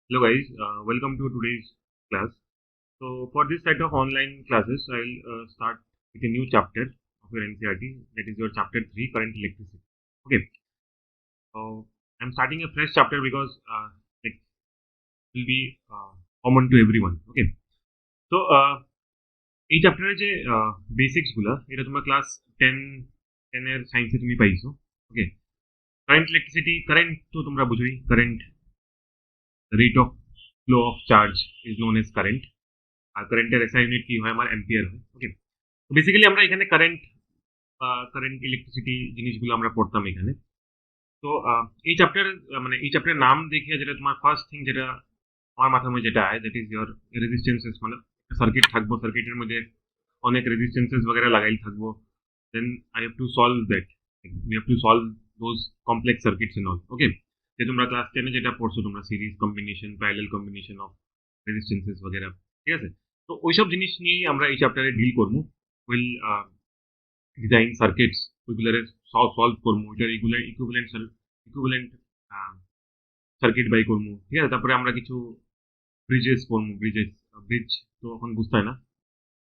Hello guys, welcome to today's class. So for this set of online classes, I'll start with a new chapter of your NCERT, that is your chapter 3, current electricity. Okay, so I'm starting a fresh chapter because it will be common to everyone. Okay, so এই চ্যাপ্টারে যে basics গুলা এটা তোমরা class 10 এর সায়েন্সে তুমি পাইছো। ওকে, কারেন্ট ইলেকট্রিসিটি, কারেন্ট তো তোমরা বুঝোই, current rate of flow of charge is known as current. আর কারেন্টের এসআই ইউনিট কি হয়, আমার অ্যাম্পিয়ার হয়। ওকে, তো বেসিক্যালি আমরা এখানে কারেন্ট ইলেকট্রিসিটি জিনিসগুলো আমরা পড়তাম এখানে। তো এই চ্যাপ্টার মানে এই চ্যাপ্টারের নাম দেখে যেটা তোমার ফার্স্ট থিং যেটা আমার মাথার মধ্যে যেটা আয়, দ্যাট ইজ ইয়োর রেজিস্টেন্সেস। মানে সার্কিট থাকবো, সার্কিটের মধ্যে অনেক রেজিস্টেন্সেস বগেরা লাগাই থাকবো। Then I have to solve that, we have to solve those complex circuits and all. Okay, যে তোমরা ক্লাস 10 যেটা পড়ছো তোমরা, series combination, parallel combination of resistances বগেরা, ঠিক আছে? তো ওইসব জিনিস নিয়েই আমরা এই চ্যাপ্টারে ডিল করবো। উইল ডিজাইন সার্কিটস, ওইগুলারে সলভ করবো, ওইটার ইকুইভ্যালেন্ট সার্কিট বাই করবো, ঠিক আছে? তারপরে আমরা কিছু ব্রিজেস পড়বো, ব্রিজ তো এখন বুঝতে হয় না,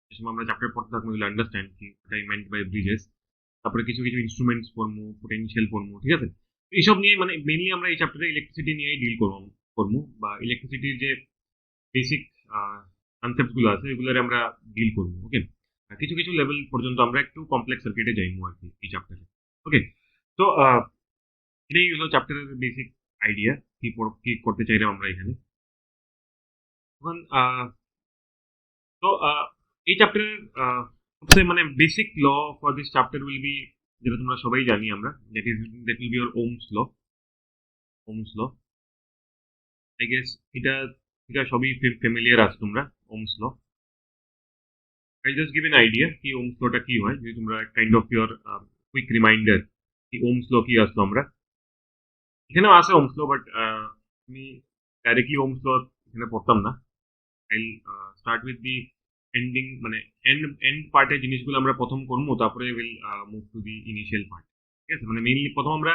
যে সময় আমরা চ্যাপ্টার পড়তে থাকবো উইল আন্ডারস্ট্যান্ড কি আই মেন্ট বাই ব্রিজেস। তারপরে কিছু কিছু ইনস্ট্রুমেন্টস পড়বো, পোটেনশিয়াল পড়বো, ঠিক আছে? এইসব নিয়ে মানে মেইনলি আমরা এই চ্যাপ্টারে ইলেকট্রিসিটি নিয়েই ডিল করবো, বা ইলেকট্রিসিটির যে বেসিক কনসেপ্ট গুলো আছে এগুলোর আমরা ডিল করবো। ওকে, কিছু কিছু লেভেল পর্যন্ত আমরা একটু কমপ্লেক্স সার্কিটে যাইবো আর কি এই চ্যাপ্টারে। ওকে, তো এটাই হলো চ্যাপ্টারের বেসিক আইডিয়া, কি করতে চাইলাম আমরা এখানে। এখন তো এই চ্যাপ্টারের সবচেয়ে মানে basic law for this chapter will be, যেটা তোমরা সবাই জানি আমরা, that will be your Ohm's law. I guess এটা সবই ফ্যামিলিয়ার আছে তোমরা, Ohm's law. I'll just give an idea কি ওমস লটা কি হয়, যদি তোমরা kind of your quick reminder কি ওমস ল কি আসলো। আমরা এখানেও আছে ওমস ল, বাট আমি ডাইরেক্টলি ওমস ল এখানে পড়তাম না। I'll start with the ending, মানে এন্ড পার্টের জিনিসগুলো আমরা প্রথম করবো, তারপরে will move to the initial part. ঠিক আছে, মানে মেইনলি প্রথম আমরা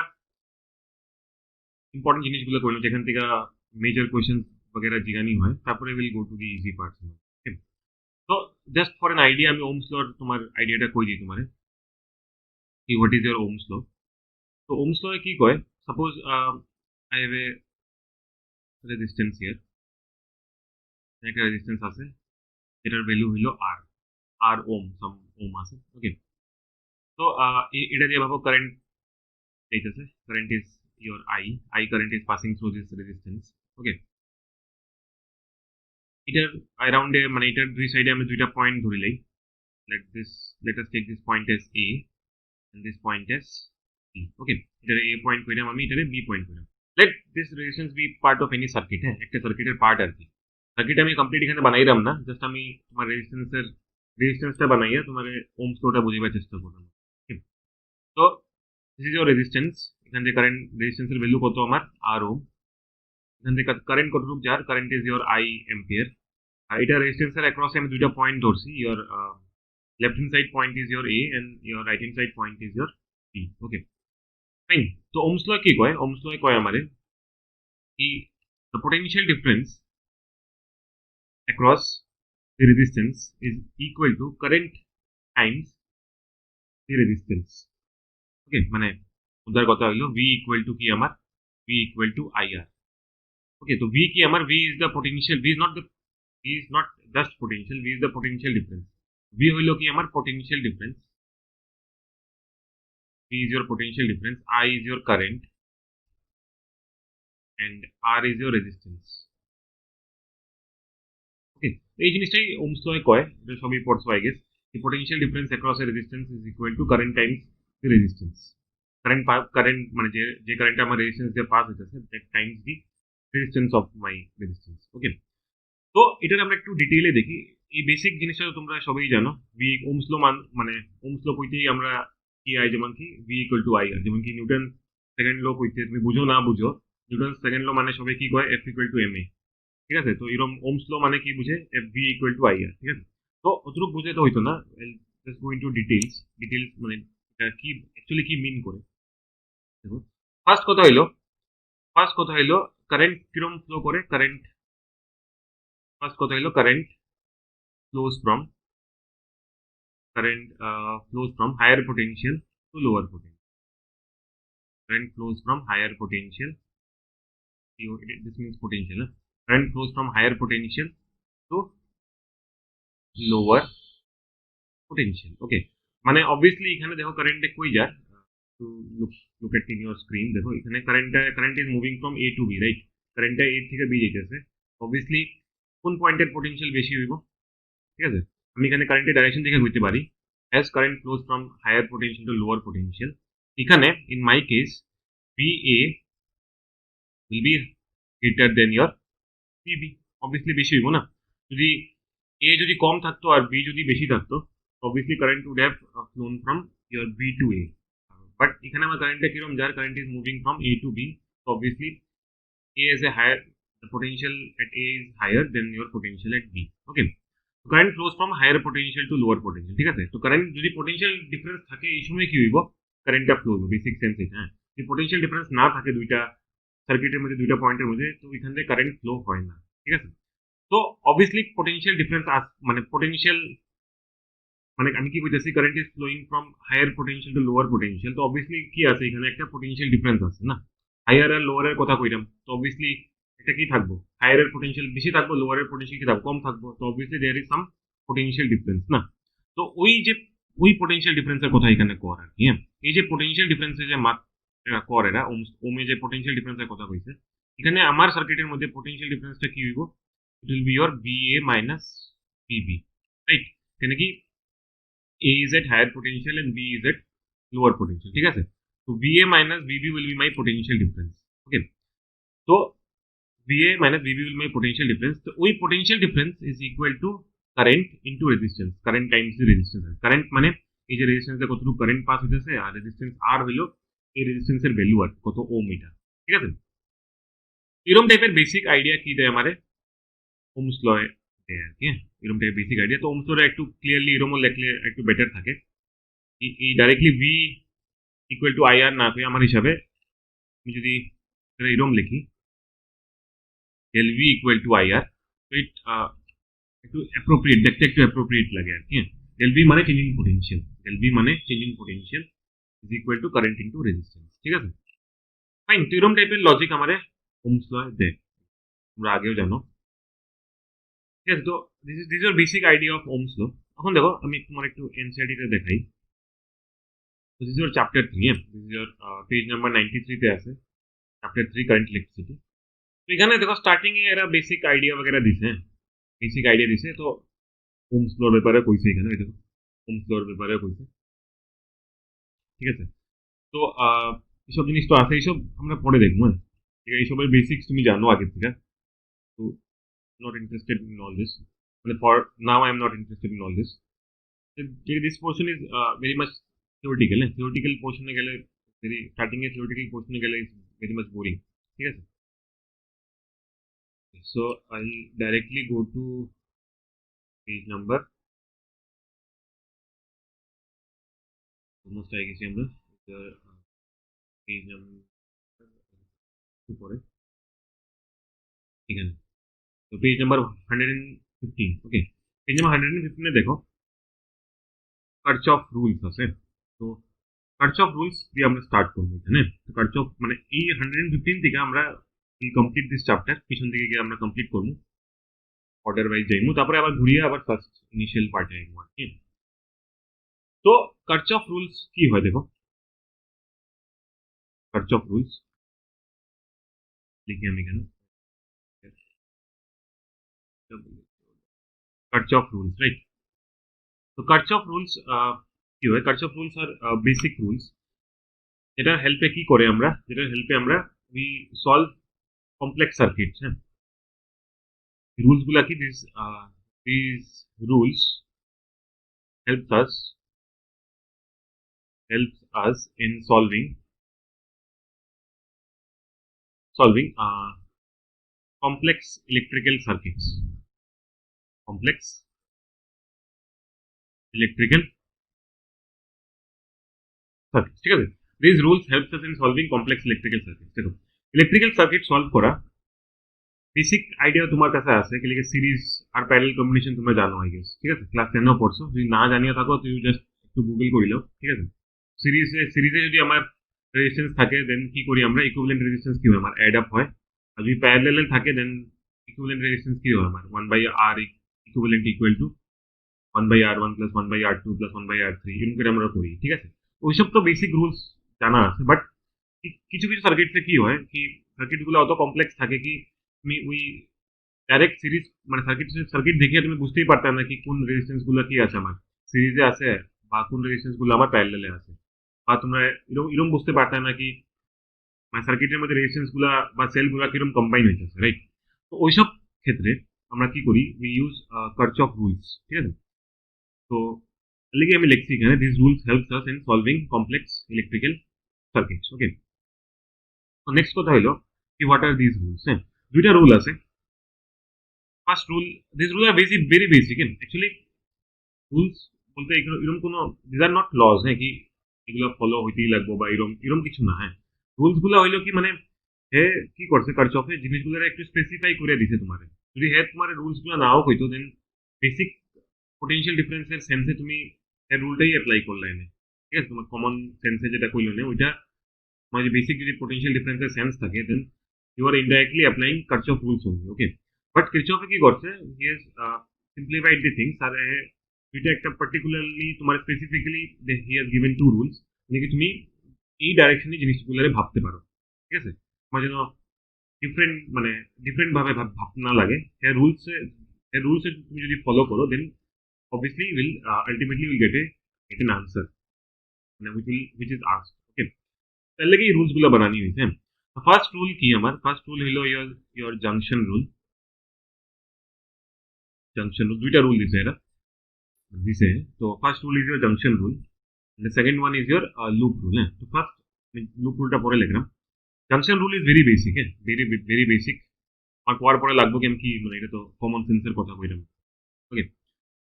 ইম্পর্টেন্ট জিনিসগুলো করলাম, যেখান থেকে মেজর কোয়েশ্চেন বগেরা জিগানি হয়, তারপরে will go to the easy part. তো জাস্ট ফর এন আইডিয়া আমি ওমস লর তোমার আইডিয়াটা কই দিই তোমার, কি what is your Ohm's law. তো ওমস ল কি কয়, suppose I have a resistance here, একটা রেজিস্ট্যান্স আছে যেটার ভ্যালু হইল আর আর সাম ওম আছে। ওকে, তো এটা দিয়ে ভাবো কারেন্ট যাইতেছে, current is your I current is passing through this resistance. Okay, এটার অ্যারাউন্ডে মানে এটার দুই সাইডে আমি দুইটা পয়েন্ট ধরিলেই, let us take this point as A and this point as B. Okay, এটারে A পয়েন্ট কইলাম আমি, এটারে B পয়েন্ট কইলাম। let this resistance be part of any circuit, হ্যাঁ, একটা সার্কিটের পার্ট আর কি। সার্কিট আমি কমপ্লিট এখানে বানাইলাম না, জাস্ট আমি তোমার রেজিস্ট্যান্সটা বানাইয়া তোমার ওমস লটা বুঝিবার চেষ্টা করলাম। তো দিস ইজ ইয়োর রেজিস্ট্যান্স, এখান থেকে কারেন্ট রেজিস্ট্যান্সের ভ্যালু কত আমার আর ওম, এখান থেকে কারেন্ট কতটুকু যার, current is your I ampere. আর এটা রেজিস্ট্যান্সের অ্যাক্রসে আমি দুইটা পয়েন্ট ধরছি, your left hand side point is your A and your right hand side point is your B. Okay, fine. So Ohm's law কি কয়, Ohm's law কয় আমারে কি the potential difference across the resistance is equal to current times the resistance. Okay, মানে ওটার কথা হইলো V equal to কি আমার, V equal to IR. Okay, তো V কি আমার, V is the potential, V is not just potential, V is the potential difference. V হইলো কি আমার potential difference, V is your potential difference, I is your current and R is your resistance. Okay, এই জিনিসটাই Ohm's law কয়, এটা সবই পড়ছো I guess. The potential difference across a resistance is equal to current times the resistance. Current মানে যে current আমার resistance দিয়ে পাস হইতেছে, that times the resistance of my resistance. Okay, তো এটার আমরা একটু ডিটেইলে দেখি। এই বেসিক জিনিসটা তোমরা সবাই জানো, ভি ওমস ল মানে ওমস ল কইতেই আমরা কি আই, যেমন কি ভি ইকুয়াল টু আই আর, যেমন কি নিউটন সেকেন্ড ল কইতে তুমি বুঝো না বুঝো, নিউটন সেকেন্ড ল মানে সবাই কি কয় F equal to M A. ঠিক আছে, তো এরকম ওমস ল মানে কি বুঝে, F V equal to I R. ঠিক আছে, তো অতটুকু বুঝে তো হইতো না, জাস্ট গো ইনটু ডিটেইলস মানে এটা কি অ্যাকচুয়ালি কি মিন করে। দেখো, ফার্স্ট কথা হইলো কারেন্ট কিরকম ফ্লো করে, কারেন্ট ফার্স্ট কথা হলো current flows from higher potential to lower potential. Current flows from higher potential. This means potential. Current flows from higher potential to lower potential. Okay. মানে obviously এখানে দেখো কারেন্টে কই যায়, to look at in your screen দেখো এখানে current is moving from A to B, right? কারেন্টটা A থেকে B যাইতেছে, obviously কোন পয়েন্টের পোটেনশিয়াল বেশি হইব, ঠিক আছে? আমি এখানে কারেন্টের ডাইরেকশন দেখে বুঝতে পারি as current flows from higher potential to lower potential, এখানে in my case VA will be greater than your PB, obviously বেশি হইব না। যদি A যদি কম থাকতো আর B যদি বেশি থাকতো, obviously current would have flown from your B to A, but এখানে আমার কারেন্টটা কিরকম, যার current is moving from A to B, so obviously A is a higher, the potential at A is higher than your potential at B. Okay, current flows from higher potential to lower potential, ঠিক আছে? তো current যদি potential difference থাকে এই সময় কি হইব, কারেন্টটা ফ্লো হইব, বেসিক সেন্স এটা। হ্যাঁ, যদি পোটেনশিয়াল ডিফারেন্স না থাকে দুইটা সার্কিটের মধ্যে, দুইটা পয়েন্টের মধ্যে, তো এখান থেকে কারেন্ট ফ্লো হয় না, ঠিক আছে? তো অবভিয়াসলি পোটেনশিয়াল ডিফারেন্স মানে পোটেনশিয়াল মানে আমি কি বলতেছি, current is flowing from higher potential to lower potential, তো অবভিয়াসলি কি আছে এখানে একটা পোটেনশিয়াল ডিফারেন্স আছে না, হায়ার আর লোয়ারের কথা কইলাম, তো অবভিয়াসলি এটা কি থাকবো, হায়ারের পোটেনশিয়াল বেশি থাকবো, লোয়ারের পোটেনশিয়াল কি থাকবো, কম থাকবো, তো obviously there is some potential difference না। তো ওই পোটেনশিয়াল ডিফারেন্সের কথা এখানে কর আর কি। হ্যাঁ, এই যে পোটেনশিয়াল ডিফারেন্সের যে মাপ কর এরা ওমে যে পোটেনশিয়াল ডিফারেন্সের কথা কইছে, এখানে আমার সার্কিটের মধ্যে পোটেনশিয়াল ডিফারেন্সটা কি হইব, it will be your VA minus PB, right? এখানে কি A is at higher potential and B is at lower potential, ঠিক আছে? তো VA minus VB will be my potential difference. Okay, so VA minus VB will be my potential difference. তো ওই potential difference is equal to current into resistance, current times the resistance. Current মানে এই যে রেজিস্ট্যান্সে কতটুকু current pass হইতেছে, আর resistance R হলো এই রেজিস্ট্যান্সের ভ্যালু আর কত ওম এটা, ঠিক আছে? এরকম টাইপের বেসিক আইডিয়া কি দেয় আমারে ওমস ল দেয় আর কি। এরকম টাইপের বেসিক আইডিয়া, তো ওমস লটা একটু ক্লিয়ারলি এরকম লিখলে একটু বেটার থাকে। এই directly V equal to IR না করে আমার হিসাবে আমি যদি এরকম লিখি del V equal to IR, তো ইট একটু অ্যাপ্রোপ্রিয়েট, দেখতে একটু অ্যাপ্রোপ্রিয়েট লাগে আর কি। del V মানে চেঞ্জিং পোটেনশিয়াল, del V মানে changing potential is equal two current into resistance, ঠিক আছে? ফাইন, তো এরকম টাইপের লজিক আমারে ওমস ল দেয়, তোমরা আগেও জানো, ঠিক আছে? তো this is basic idea of Ohm's law. এখন দেখো আমি তোমার একটু এনসিইআরটি তে দেখাই। This is your chapter 3, yeah? This is your page number 93 তে আছে, chapter 3 current electricity. তো এখানে দেখো স্টার্টিং এ এরা বেসিক আইডিয়া वगैरह দিছে, বেসিক আইডিয়া দিছে, তো ওমস লর ব্যাপারে কইছে এখানে, দেখো ওমস লর ব্যাপারে কইছে, ঠিক আছে? তো এইসব জিনিস তো আছে, এইসব আমরা পরে দেখবো, হ্যাঁ? ঠিক আছে, এইসবের বেসিক্স তুমি জানো আগে থেকে, তো not interested in all this, মানে for now I am not interested in all this. This portion is very much theoretical, হ্যাঁ? theoretical পোর্শনে গেলে, ভেরি স্টার্টিং এ theoretical পোর্শনে গেলে ইজ ভেরি মাচ বোরিং, ঠিক আছে? So I'll directly go to page number, almost I guess আমরা page number উপরে এখানে, তো পেজ নাম্বার 115, ওকে? পেজ নাম্বার 115 এ দেখো কার্চফ রুলস আছে, তো কার্চফ রুলস দিয়ে আমরা স্টার্ট করবো এখানে। তো কার্চফ মানে এই 115 থেকে আমরা কমপ্লিট দিস চ্যাপ্টার, পিছন থেকে গিয়ে আমরা কমপ্লিট করবো, অর্ডার ওয়াইজ যাইমু, তারপরে আবার ঘুরিয়ে আবার ফার্স্ট ইনিশিয়াল পার্টে যাইমু আর কি। তো কার্চফ রুলস কি হয় দেখো, কার্চফ রুলস লিখি আমি এখানে, কার্চফ রুলস, রাইট? তো কার্চফ রুলস কি হয়, কার্চফ রুলস আর বেসিক রুলস, যেটার হেল্পে কি করে আমরা, যেটার হেল্পে আমরা উই সলভ কমপ্লেক্স সার্কিটস, হ্যাঁ? রুলস গুলা কি, this rules helps us in solving complex electrical circuits, complex electrical circuits, ঠিক আছে? These rules helps us in solving complex electrical circuits. দেখো ইলেকট্রিক্যাল সার্কিট সলভ করা বেসিক আইডিয়া তোমার কাছে আছে কি লিখে সিরিজ আর প্যারালাল কম্বিনেশন তোমরা জানো আই গেস, ঠিক আছে, ক্লাস 10 পড়ছো, যদি না জানিয়ে থাকো তুমি জাস্ট একটু গুগল করে নাও, ঠিক আছে। সিরিজে যদি আমার রেজিস্ট্যান্স থাকে দেন কি করি আমরা, ইকুইভ্যালেন্ট রেজিস্ট্যান্স কি হয় আমার অ্যাড আপ হয়, আর যদি প্যারালাল থাকে দেন ইকুইভ্যালেন্ট রেজিস্ট্যান্স কি হয় আমার 1/r equivalent equal to 1/r1 plus 1/r2 plus 1/r3 এরকম করে আমরা করি, ঠিক আছে। ওইসব তো বেসিক রুলস জানা আছে, বাট কিছু কিছু সার্কিটসে কি হয় কি সার্কিট গুলো অত কমপ্লেক্স থাকে কি তুমি ওই ডাইরেক্ট সিরিজ মানে সার্কিট দেখে তুমি বুঝতেই পারতাম না কি কোন রেজিস্ট্যান্স গুলো কি আছে আমার সিরিজে আছে বা কোন রেজিস্ট্যান্স গুলো আমার প্যারালালে আছে, বা তোমরা এরকম এরকম বুঝতে পারতাম না কি মানে সার্কিটের মধ্যে রেজিস্ট্যান্স গুলা বা সেল গুলা কিরকম কম্বাইন হইতেছে, রাইট। তো ওইসব ক্ষেত্রে আমরা কি করি, উই ইউজ কার্চফ রুলস, ঠিক আছে। তো লিখে আমি লিখছি এখানে this rules helps us in solving complex electrical circuits, okay. তো নেক্সট কথা হলো কি হোয়াট আর দিস রুলস, হ্যাঁ দুইটা রুল আছে। First rule, this rule are very basic, actually rules বলতে এরকম কোনো দিস আর নট লজ, হ্যাঁ কি এগুলো ফলো হইতেই লাগবো বা এরকম এরকম কিছু না, হ্যাঁ রুলস গুলো হইলো কি মানে হে কি করছে কারচফে জিনিসগুলো একটু স্পেসিফাই করে দিছে তোমার, যদি হে তোমার রুলস গুলো নাও হইতো দেন বেসিক পোটেনশিয়াল ডিফারেন্সের সেন্সে তুমি এই রুলটাই অ্যাপ্লাই করলে এনে, ঠিক আছে, তোমার কমন সেন্সে যেটা কইলো না ওইটা তোমার যে বেসিক যদি পোটেনশিয়াল ডিফারেন্সের সেন্স থাকে then you are indirectly applying Kirchhoff rules only, okay. But কারচফে কি করছে, he has simplified the things, আর এটা একটা পার্টিকুলারলি তোমার specifically he has given two rules, নাকি তুমি এই ডাইরেকশনে জিনিসগুলো ভাবতে পারো, ঠিক আছে, তোমার যেন ডিফারেন্ট ভাবে ভাবনা লাগে, রুলস তুমি যদি ফলো করো দেন obviously will ultimately will get an answer মানে which is asked, okay। তাহলে কি রুলস গুলো বানানি হয়েছে, ফার্স্ট রুল কি আমার, ফার্স্ট রুল হলো your জাংশন রুল দুইটা রুল দিছে, তো first rule is your junction rule, the second one is your loop rule, হ্যাঁ। তো ফার্স্ট লুপ রুলটা পরে লিখলাম, junction rule is very basic, হ্যাঁ ভেরি বেসিক, আমার পড়ার পরে লাগবো কি আমি কি মানে এটা তো কমন সেন্সের কথা কইলাম, ওকে।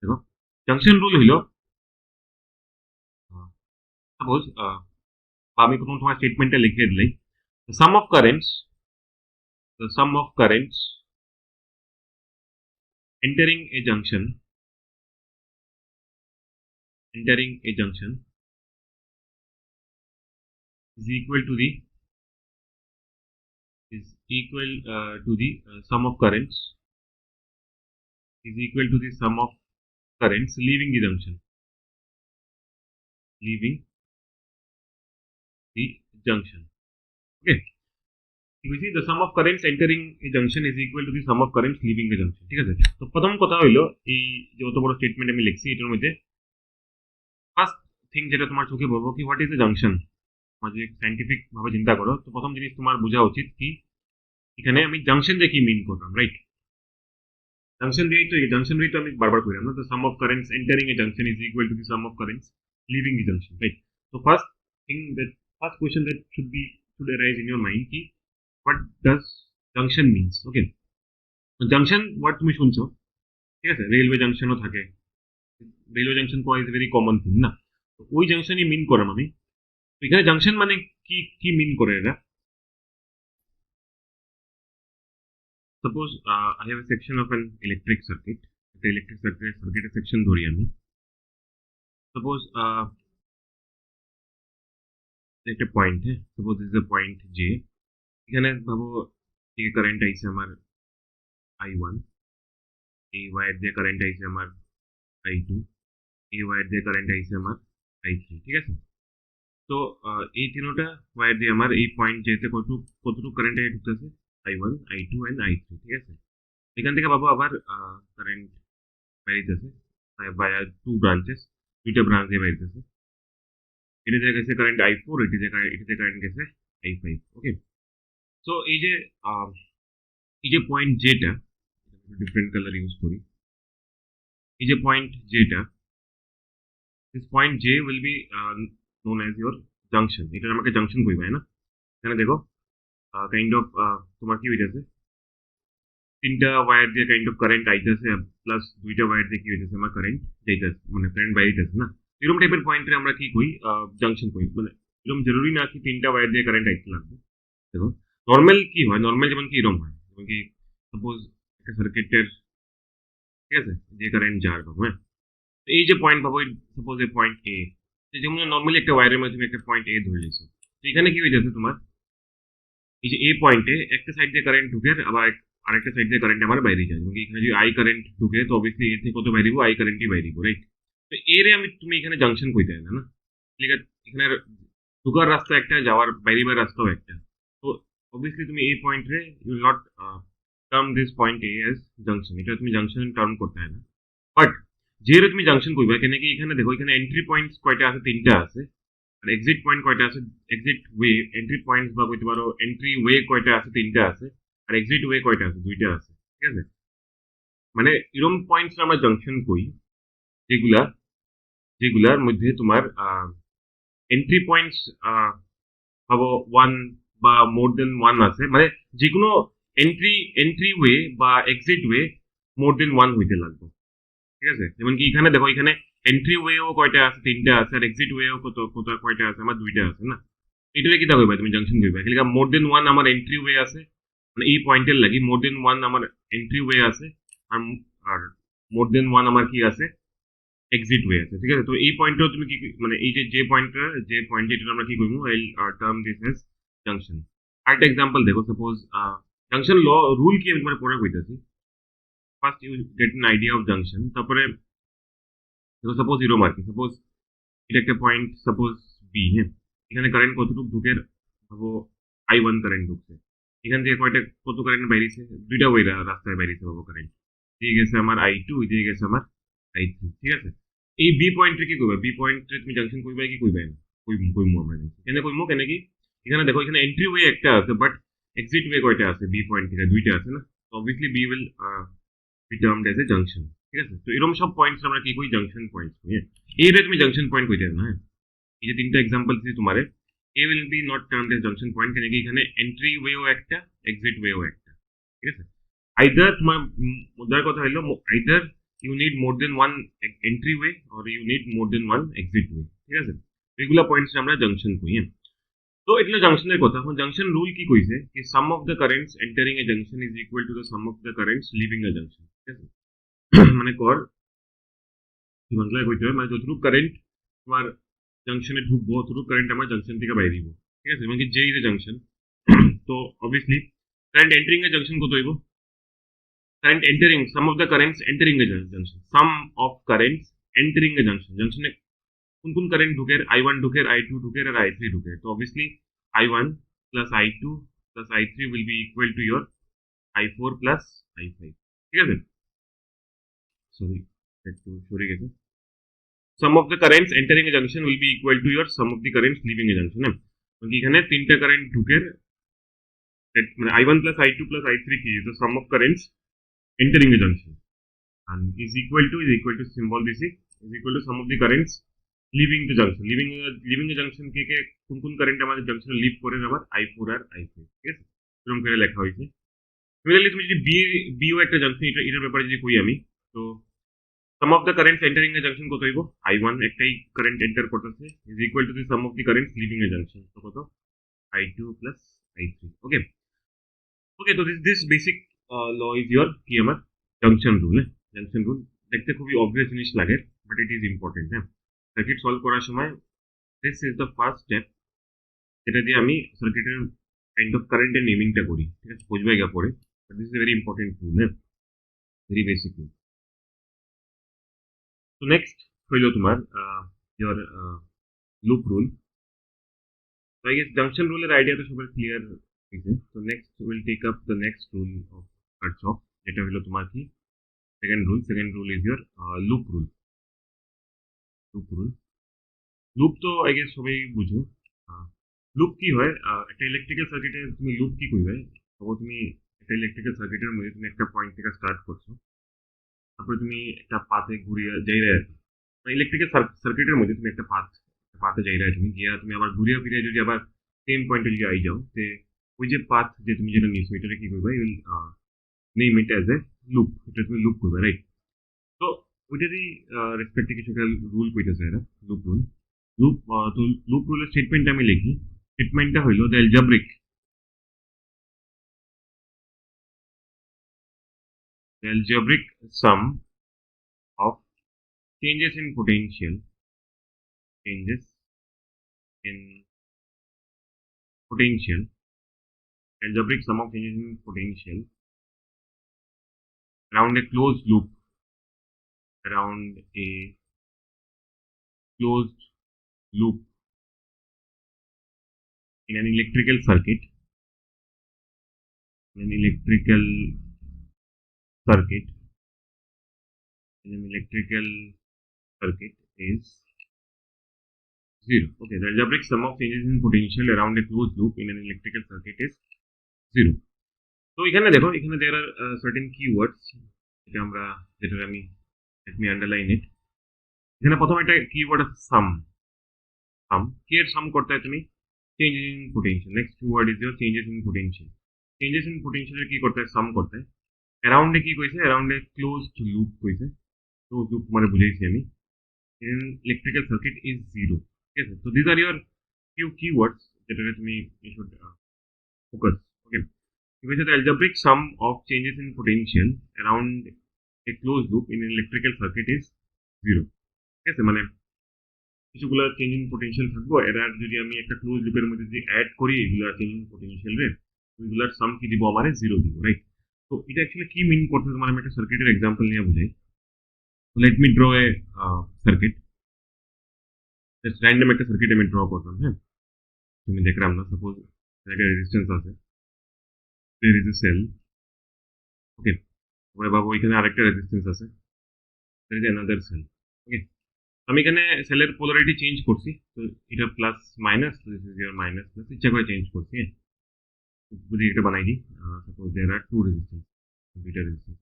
দেখো জাংশন রুল হইলো সাপোজ আমি প্রথম তোমার স্টেটমেন্টটা লিখে দিলাই, the sum of currents the sum of currents entering a junction is equal to the sum of currents is equal to the sum of currents leaving the junction, okay। the sum of currents entering a junction is equal to the sum of currents leaving the junction, ঠিক আছে। তো প্রথম কথা হইলো এই যে অত বড় স্টেটমেন্ট আমি লিখছি এটার মধ্যে ফার্স্ট থিং যেটা তোমার চোখে পড়বো কি হোয়াট ইজ এ জাংশন, তোমার যদি সাইন্টিফিক ভাবে চিন্তা করো তো প্রথম জিনিস তোমার বোঝা উচিত কি এখানে আমি জাংশন দিয়ে কি মিন করলাম, রাইট। জাংশন দিয়েই তো জাংশন দিয়েই তো আমি বারবার কইলাম না, the sum of currents entering a junction is equal to the sum of currents leaving the junction, right। So first question that should arise in your mind ki what does junction means, okay। তো junction word তুমি শুনছো, ঠিক আছে, railway জাংশনও থাকে, railway junction কোয়া is very common thing না, তো ওই জাংশনই মিন করাম আমি। তো এখানে জাংশন মানে কি কি মিন করে এরা, suppose I have a section of an electric circuit, একটা ইলেকট্রিক সার্কিটের সেকশন ধরি আমি, সাপোজ একটা পয়েন্ট, হ্যাঁ suppose this is A point J, এখানে ভাবো এই কারেন্ট আইছে আমার I1, এই ওয়্যার দিয়ে কারেন্ট আইছে আমার I2, এই ওয়্যার দিয়ে কারেন্ট আইছে আমার I3, ঠিক আছে। তো এই তিনটা ওয়্যার দিয়ে আমার এই পয়েন্ট যেতে কতটুকু কারেন্ট ঢুকতেছে I1, I2 and I3, ঠিক আছে। এখান থেকে পাবো আবার কারেন্ট বেরিয়েছে ভায়া টু ব্রাঞ্চেস, দুইটা ব্রাঞ্চ দিয়ে বেরিয়েছে, এটাতে গেছে কারেন্ট I4, এটাতে কারেন্ট গেছে I5, ওকে। সো এই যে পয়েন্ট যেটা ডিফারেন্ট কালার ইউজ করি, এই যে পয়েন্ট যেটা this point J will be known as your junction, এটা আমাকে জাংশন কইবা না। এখানে দেখো কাইন্ড অফ তোমার কি হইতেছে তিনটা ওয়্যার দিয়ে কাইন্ড অফ কারেন্ট আইতেছে প্লাস দুইটা ওয়্যার দিয়ে কি হইতেছে আমার কারেন্ট যাইতেছে মানে কারেন্ট বাইরেতেছে না, এরকম টাইপের পয়েন্টে আমরা কি কই জাংশন কই, মানে এরকম জরুরি না কি তিনটা ওয়্যার দিয়ে কারেন্ট আইতে লাগবে। দেখো নর্মাল কি হয়, নর্মাল যেমন কি এরকম হয়, যেমন কি সাপোজ একটা সার্কিটের, ঠিক আছে, যে কারেন্ট যার পাবো, হ্যাঁ, তো এই যে পয়েন্ট পাবো, সাপোজ এই পয়েন্ট এ, যেমন নর্মালি একটা ওয়্যারের মধ্যে তুমি একটা পয়েন্ট এ ধরে নিয়েছো, তো এখানে কি হয়ে যাচ্ছে তোমার, এই যে এ পয়েন্টে একটা সাইড দিয়ে কারেন্ট ঢুকে আবার আরেকটা সাইড দিয়ে কারেন্ট আমার বাইরে যায়, এবং এখানে যদি আই কারেন্ট ঢুকে তো অবভিয়াসলি এ থেকে কত বাইরিব, আই কারেন্টই বাইরিব, রাইট? তো এর আমি তুমি এখানে জাংশন কইতে না, না, ঠিক আছে, এখানে ঢুকার রাস্তা একটা, যাওয়ার বাইরিবার রাস্তাও একটা। তো অবভিয়াসলি তুমি এই পয়েন্টে you not term this point A as junction, এটা তুমি জাংশন টার্ম করতে হয় না। বাট যেহেতু তুমি জাংশন করবে, কেন কি এখানে দেখো, এখানে এন্ট্রি পয়েন্টস কয়টা আছে, তিনটা আছে, আর এক্সিট পয়েন্ট কয়টা আছে, এক্সিট ওয়ে, এন্ট্রি পয়েন্টস বা কইতে পারো এন্ট্রি ওয়ে কয়টা আছে, তিনটা আছে, আর এক্সিট ওয়ে কয়টা আছে, দুইটা আছে, ঠিক আছে। মানে এরকম পয়েন্টস আমরা জাংশন করি, যেগুলা যেগুলার মধ্যে তোমার এন্ট্রি পয়েন্টস ভাবো ওয়ান বা মোর দেন ওয়ান আছে, মানে যে কোনো এন্ট্রি ওয়ে বা এক্সিট ওয়ে মোর দেন ওয়ান হইতে লাগবে, ঠিক আছে। যেমন কি এখানে দেখো, এখানে এন্ট্রি ওয়েও কয়টা আছে, তিনটা আছে, আর এক্সিট ওয়েও কত কত কয়টা আছে, আমার দুইটা আছে না। এটাকে কি থাকবে তুমি জাংশন করবে, এখানে মোর দেন ওয়ান আমার এন্ট্রি ওয়ে আছে, মানে এই পয়েন্টের লাগি মোর দেন ওয়ান আমার এন্ট্রি ওয়ে আছে, আর আর মোর দেন ওয়ান আমার কি আছে, এক্সিট ওয়ে আছে, ঠিক আছে। তো এই পয়েন্টটাও তুমি কি, মানে এই যে যে পয়েন্ট এটা আমরা কি করবো, এই টার্ম দিস এজ জাংশন। আরেকটা এক্সাম্পল দেখো, সাপোজ জাংশন ল রুল কি আমি তোমার পরে কইতাছি। First you get an idea of junction, তারপরে দেখো সাপোজ জিরো মার্কিং, সাপোজ এটা একটা পয়েন্ট, সাপোজ বি, হ্যাঁ, এখানে কারেন্ট কতটুকু ঢুকে, ভাবো I1 কারেন্ট ঢুকছে, এখান থেকে কয়টা কত কারেন্ট বাইরেছে, দুইটা ওয়ে রাস্তায় বাইরেছে, ভাবো কারেন্ট দিয়ে গেছে আমার I2, দিয়ে গেছে আমার I3, ঠিক আছে। এই বি পয়েন্টে কি করবে, বি পয়েন্টে তুমি জাংশন করবে কি করবে না, কইমু আমরা কেন কইমু, কেন কি এখানে দেখো, এখানে এন্ট্রি ওয়ে একটা আছে, বাট এক্সিট ওয়ে কয়টা আছে, বি পয়েন্ট থেকে দুইটা আছে না, তো obviously B will be termed as a junction, ঠিক আছে। তো এরকম সব পয়েন্টস আমরা কি কই, জাংশন পয়েন্টস কই, হ্যাঁ। এর তুমি জাংশন পয়েন্ট কইতে না, হ্যাঁ, এই যে তিনটা এক্সাম্পল দিছি তোমারে, A will be not termed as junction point, কেন কি এখানে এন্ট্রি ওয়েও একটা, এক্সিট ওয়েও একটা, ঠিক আছে। আইদার তোমার মুদ্রার কথা হলো, either you need more than one entry way or you need more than one exit way, ঠিক আছে। এগুলা পয়েন্টস আমরা জাংশন কই, হ্যাঁ। তো এটা জাংশনের কথা। এখন জাংশন রুল কি কইছে, কি sum of the currents entering a junction is equal to the sum of the currents leaving a junction, ঠিক আছে। মানে কর কি বাংলায় কইতে হয়, মানে যতটুকু কারেন্ট তোমার জাংশনে ঢুকবো, অতটুকু কারেন্ট আমার জাংশন থেকে বাইরে দিব, ঠিক আছে। এবং কি যেই যে জাংশন, তো obviously current entering a junction কত হইব, current entering some of the currents entering a junction, some of currents entering a junction, junction এ কোন কোন কারেন্ট ঢুকে, I1 ঢুকে, I2 ঢুকে, আর I3 ঢুকে। তো obviously I1 plus I2 plus I3 will be equal to your I4 plus I5, ঠিক আছে। Sorry, একটু সরে গেছে। sum of the currents entering a junction will be equal to your sum of the currents leaving a junction, হ্যাঁ। এখানে তিনটা current ঢুকে, মানে I1 plus I2 plus I3 কি, the sum of currents entering a junction, and is equal to symbol this is equal to sum of the currents leaving the junction, leaving the junction কে কে কোন কোন current আমাদের জাংশনে leave করে, আবার I4 আর I5, ঠিক আছে, এরকম করে লেখা হয়েছে। সিমিলারলি তুমি যদি বিও একটা জাংশন, এটার ব্যাপারে যদি কই আমি, তো sum of the currents entering a junction কত হইব, I1 একটাই কারেন্ট এন্টার করতেছে, is equal to the sum of the currents leaving a junction, তো কত, I2 plus I3, okay. Okay, তো this basic law is your কি আমার junction rule, হ্যাঁ। জাংশন রুল দেখতে খুবই অবভিয়াস জিনিস লাগে, বাট ইট ইজ ইম্পর্টেন্ট, হ্যাঁ। সার্কিট সলভ করার সময় this is the first step, যেটা দিয়ে আমি সার্কিটের কাইন্ড অফ কারেন্টের নেমিংটা করি, ঠিক আছে, বুঝবে গা পরে, but this is very important rule, হ্যাঁ, ভেরি বেসিক রুল। তো নেক্সট হইল তোমার ইয়োর লুপ রুল। তো আই গেস জাংশন রুলের আইডিয়া তো সবার ক্লিয়ার হয়েছে। তো next will take up the next rule of Kirchhoff, যেটা হলো তোমার কি second rule is your loop rule. Loop তো আই গেস সবাই বুঝো। লুপ কি হয়, একটা ইলেকট্রিক্যাল সার্কিটে তুমি লুপ কি করবে, তখন তুমি একটা ইলেকট্রিক্যাল সার্কিটের মধ্যে তুমি একটা পয়েন্ট থেকে স্টার্ট করছো, তারপরে তুমি একটা পাথে ঘুরিয়ে যাইরে আর কি, ইলেকট্রিক্যাল সার্কিটের মধ্যে তুমি একটা পাথে যাইরে, তুমি গিয়া তুমি আবার ঘুরিয়ে ফিরিয়ে যদি আবার সেম পয়েন্টে যদি আই যাও, তে ওই যে পাথ যে তুমি যেটা নিয়েছো এটা কি করবে, you'll name it as a loop, এটা তুমি লুপ করবে, রাইট। তো ওইটারই রেসপেক্টে কিছু একটা রুল কইতেছে এরা, লুপ রুল। তো লুপ রুলের স্টেটমেন্ট আমি লিখি, স্টেটমেন্টটা হইলো the algebraic the algebraic sum of changes in potential algebraic sum of changes in potential around a closed loop in an electrical circuit is 0. Okay, the algebraic sum of changes in potential around a closed loop in an electrical circuit is 0. তো এখানে দেখো, এখানে there are certain keywords যেটা আমি let me underline it. এখানে প্রথম একটা keyword আছে sum কি এর সাম করতে হয় তুমি changes in potential. Next keyword is your changes in potential এর কি করতে হয় সাম করতে হয় around এ কি কইছে around a closed loop কইছে closed loop মানে বুঝাইছি আমি in electrical circuit is 0. ঠিক আছে, so these are your few keywords যেটাকে তুমি should focus. Okay, the algebraic sum of changes in potential around a closed loop in an electrical circuit is 0. ঠিক আছে, মানে কিছুগুলো চেঞ্জ ইন পোটেনশিয়াল থাকবো, এরা যদি আমি একটা ক্লোজ লুপের মধ্যে যদি অ্যাড করি এগুলো চেঞ্জ ইন পোটেনশিয়াল রে, ওইগুলোর সাম কি দিব আমারে 0 দিব, রাইট? তো এটা অ্যাকচুয়ালি কি মিন করতে তোমার আমি একটা সার্কিটের এক্সাম্পল নিয়ে বুঝাই. লেট মি ড্র এ সার্কিট, জাস্ট র্যান্ডম একটা সার্কিট আমি ড্র করলাম. হ্যাঁ, তুমি দেখলাম না, সাপোজ একটা রেজিস্ট্যান্স আছে, there is a cell. ওকে, তারপরে বাবু এখানে আরেকটা রেজিস্ট্যান্স আছে, there is another cell. ওকে, আমি এখানে সেলের পোলারিটি চেঞ্জ করছি, তো এটা plus minus, this is your minus plus, ইচ্ছা করে চেঞ্জ করছি. হ্যাঁ, যদি এটা বানাই দিই, suppose there are two resistance, দুইটা রেজিস্ট্যান্স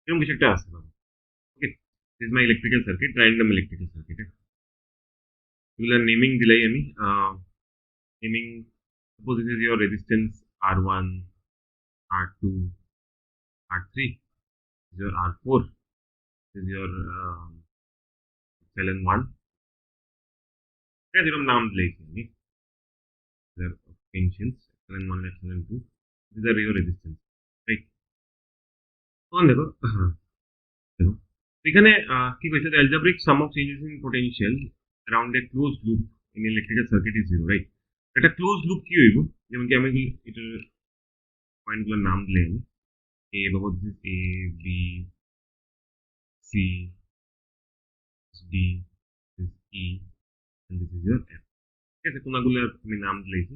এরকম কিছু একটা আছে বাবু. Okay, this is my electrical circuit, random electrical circuit. এগুলোর নেমিং দিলাই আমি, naming suppose this is your resistance R1, R2, R3, this is your R4, this is your LN1. এরকম নাম দিয়েছি আমি, potentials LN1 and LN2, these are your resistance, right? তখন দেখো এখানে কি কইছে, the algebraic sum of changes in potential around a closed loop in electrical circuit is 0, right? এটা ক্লোজ লুপ কি হইব, যেমন কি আমি এটার পয়েন্টগুলোর নাম দিলে আমি A, Babu this is A, B, C, D, this is E, and this is your F. ঠিক আছে, কোনগুলো আমি নাম দিয়েছি.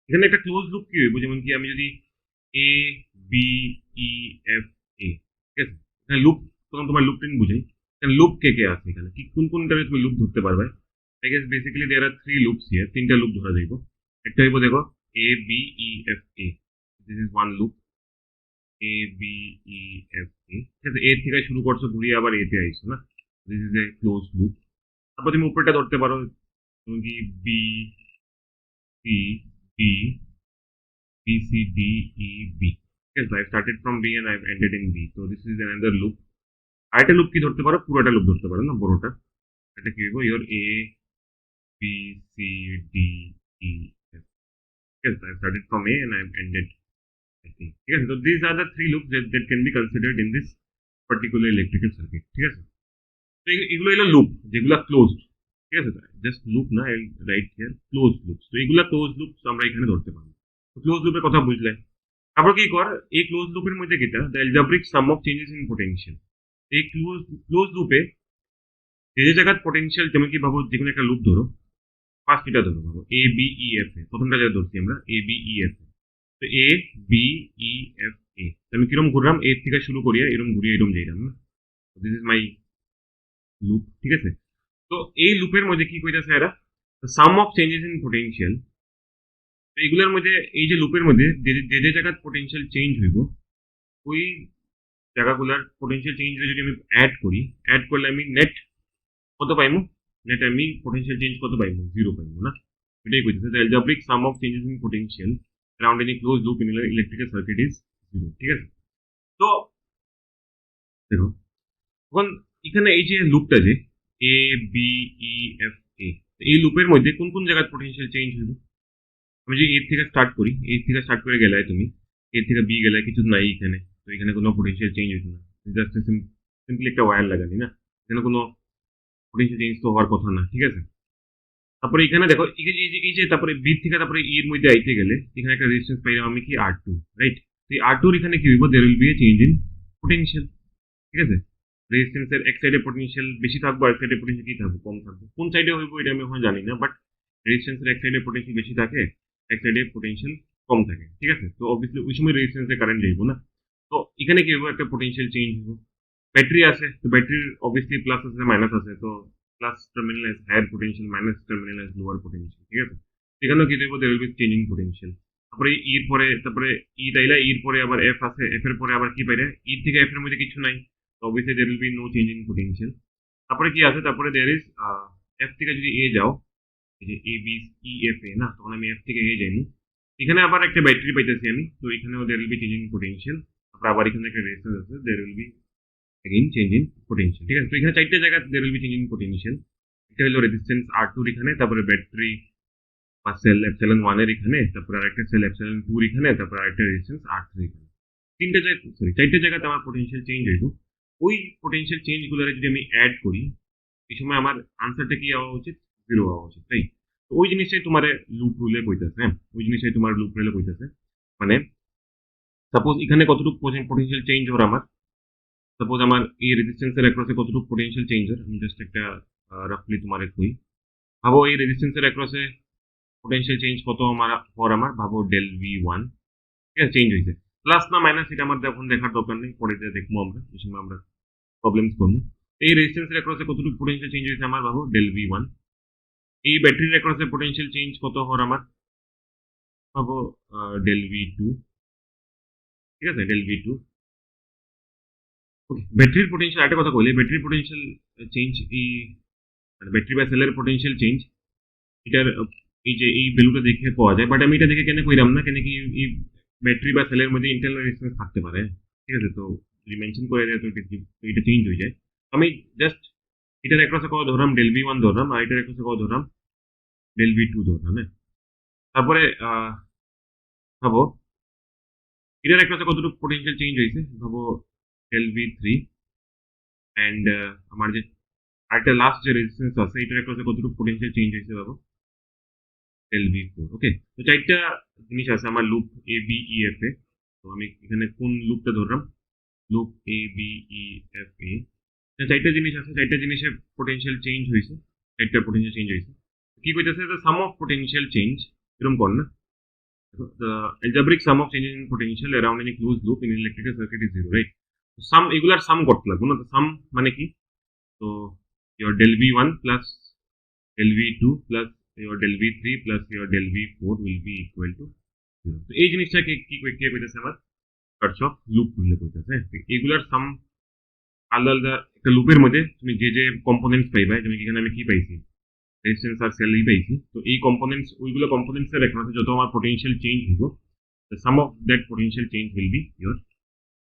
এখানে একটা ক্লোজ লুপ কি হইব, যেমন কি আমি যদি A, B, E, F, A, ঠিক আছে, এখানে লুপ, তখন তোমার লুপ টেন বুঝাই, এখানে লুপ কে কে আছে, এখানে কি কোনটারে তুমি লুপ ধরতে পারবে. I guess basically there are 3 loops here, তিনটা লুপ ধরা যাইব. একটা হইব দেখো A, B, E, F, A, this is one loop, A, B, E, F, A. ঠিক আছে, A থেকে শুরু করছো, ঘুরিয়ে আবার A তে আইছো না, this is a closed loop. তারপর তুমি উপরটা ধরতে পারো, তুমি কি B, C, D, B, C, D, E, B. Yes, I started from B and I've ended in B, so this is another loop. আরেকটা লুপ কি ধরতে পারো, পুরোটা লুপ ধরতে পারো না, বড়টা. এটা কি হইব, your A, B, C, D, E, F. Yes, I started from A and I've ended at A. ঠিক আছে, so these are the 3 loops that can be considered in this particular electrical circuit. ঠিক আছে, তো এগুলো হলো loop যেগুলো closed. ঠিক আছে, জাস্ট লুপ না, I right here closed loops. তো এগুলো ক্লোজড লুপস আমরা এখানে ধরতে পারবো. তো ক্লোজ লুপের কথা বুঝলে, তারপর কি কর, এই ক্লোজ লুপের মধ্যে কিটা, the algebraic sum of changes in potential. এই ক্লোজ লুপে যে জায়গায় পোটেনশিয়াল, যেমন কি ভাবো, যে কোনো একটা লুপ ধরো, ফার্স্ট এটা ধরো, ভাবো A, B, E, F, A, প্রথমটা যেটা ধরছি আমরা A, B, E, F, A. তো A, B, E, F, A, আমি কিরম ঘুরলাম, A থেকে শুরু করিয়া এরকম ঘুরিয়ে এরকম যাইলাম না, দিস ইজ মাই লুপ. ঠিক আছে, তো এই লুপের মধ্যে কি কইতাছে এরা, সাম অফ চেঞ্জেস ইন পোটেনশিয়াল. তো এগুলোর মধ্যে, এই যে লুপের মধ্যে যে জায়গায় পোটেনশিয়াল চেঞ্জ হইব, ওই জায়গাগুলোর পোটেনশিয়াল চেঞ্জ যদি আমি অ্যাড করলে আমি নেট কত পাইমু, নেট আমি পোটেনশিয়াল চেঞ্জ কত পাইমু, 0 পাইমু না. এটাই কইতেছে, the algebraic sum of changes in potential around any closed loop in an electrical circuit is 0. ঠিক আছে, তো দেখো এখন এখানে এই যে লুপটা যে A, B, E, F, A, এই লুপের মধ্যে কোন কোন জায়গায় পোটেনশিয়াল চেঞ্জ হইব. আমি যদি A থেকে স্টার্ট করি, A থেকে স্টার্ট করে গেলে তুমি A থেকে B গেলে কিছু নাই এখানে, তো তো এখানে কোনো পোটেনশিয়াল চেঞ্জ হইতো না, জাস্ট সিম্পলি একটা ওয়্যার লাগানি না, এখানে কোনো পোটেনশিয়াল চেঞ্জ তো হওয়ার কথা না, ঠিক আছে। তারপরে এখানে দেখো এই যে তারপরে বি থেকে তারপরে ই এর মধ্যে আইতে গেলে এখানে একটা রেজিস্ট্যান্স পাইলাম আমি কি R2, রাইট। তো এই R2 এর এখানে কি হইব, there will be a change in potential, ঠিক আছে। রেজিস্ট্যান্সের এক সাইডে পোটেনশিয়াল বেশি থাকবে আর এক সাইডে পোটেনশিয়াল কি থাকবে, কম থাকবে। কোন সাইডে হইব এটা আমি এখন জানি না, বাট রেজিস্ট্যান্সের এক সাইডে পোটেনশিয়াল বেশি থাকে, এক সাইডে পোটেনশিয়াল কম থাকে, ঠিক আছে। তো অবভিয়াসলি ওই সময় রেজিস্ট্যান্সে কারেন্ট যাইব না। তো এখানে কি হইব, একটা পোটেনশিয়াল চেঞ্জ হইব। ব্যাটারি আছে, তো ব্যাটারির অবভিয়াসলি প্লাস আছে মাইনাস আছে, তো plus terminal has higher potential, minus terminal has lower potential, ঠিক আছে। এখানেও কি দেবো, there will be changing potential। তারপরে ইর পরে তারপরে ই তাইলা ইর পরে আবার এফ আছে, এফ এর পরে আবার কি পাইলে ই থেকে এফ এর মধ্যে কিছু নাই, তো obviously there will be no change in potential। তারপরে কি আছে, তারপরে there is এফ থেকে যদি এ যাও, এই যে এ বি ই এফ এ না, তখন আমি এফ থেকে এ যাইনি। এখানে আবার একটা ব্যাটারি পাইতেছি আমি, তো এখানেও there will be changing potential। তারপরে আবার এখানে একটা রেজিস্ট্যান্স আছে, there will be again change in potential, ঠিক আছে। তো এখানে চারটে জায়গা there will be change in potential। এটা হলো রেজিস্ট্যান্স R2 এর এখানে, তারপরে ব্যাটারি বা সেল এপসিলন 1 এর এখানে, তারপরে আরেকটা সেল এপসিলন 2 এর এখানে, তারপরে আরেকটা রেজিস্ট্যান্স R3 এখানে। তিনটে জায়গা সরি চারটে জায়গাতে আমার পোটেনশিয়াল চেঞ্জ হইব। ওই পোটেনশিয়াল চেঞ্জ গুলোরে যদি আমি অ্যাড করি, এই সময় আমার আনসারটা কি হওয়া উচিত, 0 হওয়া উচিত, তাই। তো ওই জিনিসটাই তোমার লুপ রুলে কইতাছে, হ্যাঁ, ওই জিনিসটাই তোমার লুপ রুলে কইতাছে। মানে সাপোজ এখানে কতটুকু পোটেনশিয়াল চেঞ্জ হওয়ার আমার, সাপোজ আমার এই রেজিস্ট্যান্সের অ্যাক্রসে কতটুকু পোটেনশিয়াল চেঞ্জ হয়, আমি জাস্ট একটা রাফলি তোমার কই। ভাবো এই রেজিস্ট্যান্সের অ্যাক্রসে পোটেনশিয়াল চেঞ্জ কত আমার ফর আমার, ভাবো ডেল ভি ওয়ান, ঠিক আছে, চেঞ্জ হয়েছে। প্লাস না মাইনাস এটা আমার এখন দেখার দরকার নেই, পরে যে দেখবো আমরা, এই সময় আমরা প্রবলেমস করবো। এই রেজিস্ট্যান্সের অ্যাক্রসে কতটুকু পোটেনশিয়াল চেঞ্জ হয়েছে আমার, ভাবো ডেল ভি ওয়ান। এই ব্যাটারির অ্যাক্রসে পোটেনশিয়াল চেঞ্জ কত হওয়ার আমার, ভাবো ডেল ভি টু, ঠিক আছে, ডেল ভি টু। ওকে, ব্যাটারির পোটেনশিয়াল একটা কথা বলি, ব্যাটারির পোটেনশিয়াল চেঞ্জ এই মানে ব্যাটারি বা সেলের পোটেনশিয়াল চেঞ্জ এটার এই যে এই ভ্যালুটা দেখে পাওয়া যায়, বাট আমি এটা দেখে কেন কইরাম না, কেন কি এই ব্যাটারি বা সেলের মধ্যে ইন্টারনাল রেজিস্ট্যান্স থাকতে পারে, ঠিক আছে। তো যদি মেনশন করে দেয় তো এটা চেঞ্জ হয়ে যায়। আমি জাস্ট এটার অ্যাক্রসে কত ধরলাম, ডেল ভি ওয়ান ধরলাম, আর এটার অ্যাক্রসে কত ধরলাম, ডেল ভি টু ধরলাম, হ্যাঁ। তারপরে ভাবো এটার অ্যাক্রসে কতটুকু পোটেনশিয়াল চেঞ্জ হয়েছে, ভাবো ডেল ভি থ্রি। অ্যান্ড আমার যে আরেকটা লাস্ট যে রেজিস্ট্যান্স আছে এটার অ্যাক্রসে কতটুকু পোটেনশিয়াল চেঞ্জ হয়েছে, ভাবো ডেল ভি ফোর। ওকে, তো চারটা জিনিস আছে আমার loop A B E F A. তো আমি এখানে কোন লুপটা ধরলাম, loop A B E F A. চারটা জিনিস আছে, চারটা জিনিসের পোটেনশিয়াল চেঞ্জ হয়েছে, চারটা পোটেনশিয়াল চেঞ্জ হয়েছে। কি কইতেছে, the sum of potential change, এরকম কর না, the algebraic sum of changes in potential around any closed loop in electrical circuit is zero, right? So sum এগুলার সাম করতে লাগবে না, তো সাম মানে কি, তো your del v1 plus del v2 plus your del v3 plus your del v4 will be equal to 0। তো এই জিনিসটাকে কি কে কইতেছে আমার, কার্চফ লুপ রুলে কইতেছে, হ্যাঁ। এগুলার সাম আলাদা আলাদা একটা লুপের মধ্যে তুমি যে যে কম্পোনেন্টস পাইবা, তুমি এখানে আমি কি পাইছি, রেজিস্ট্যান্স আর সেলই পাইছি। তো এই কম্পোনেন্টস ওইগুলো কম্পোনেন্টসের রেফারেন্সে যত আমার পোটেনশিয়াল চেঞ্জ হইব, the sum of that potential change will be your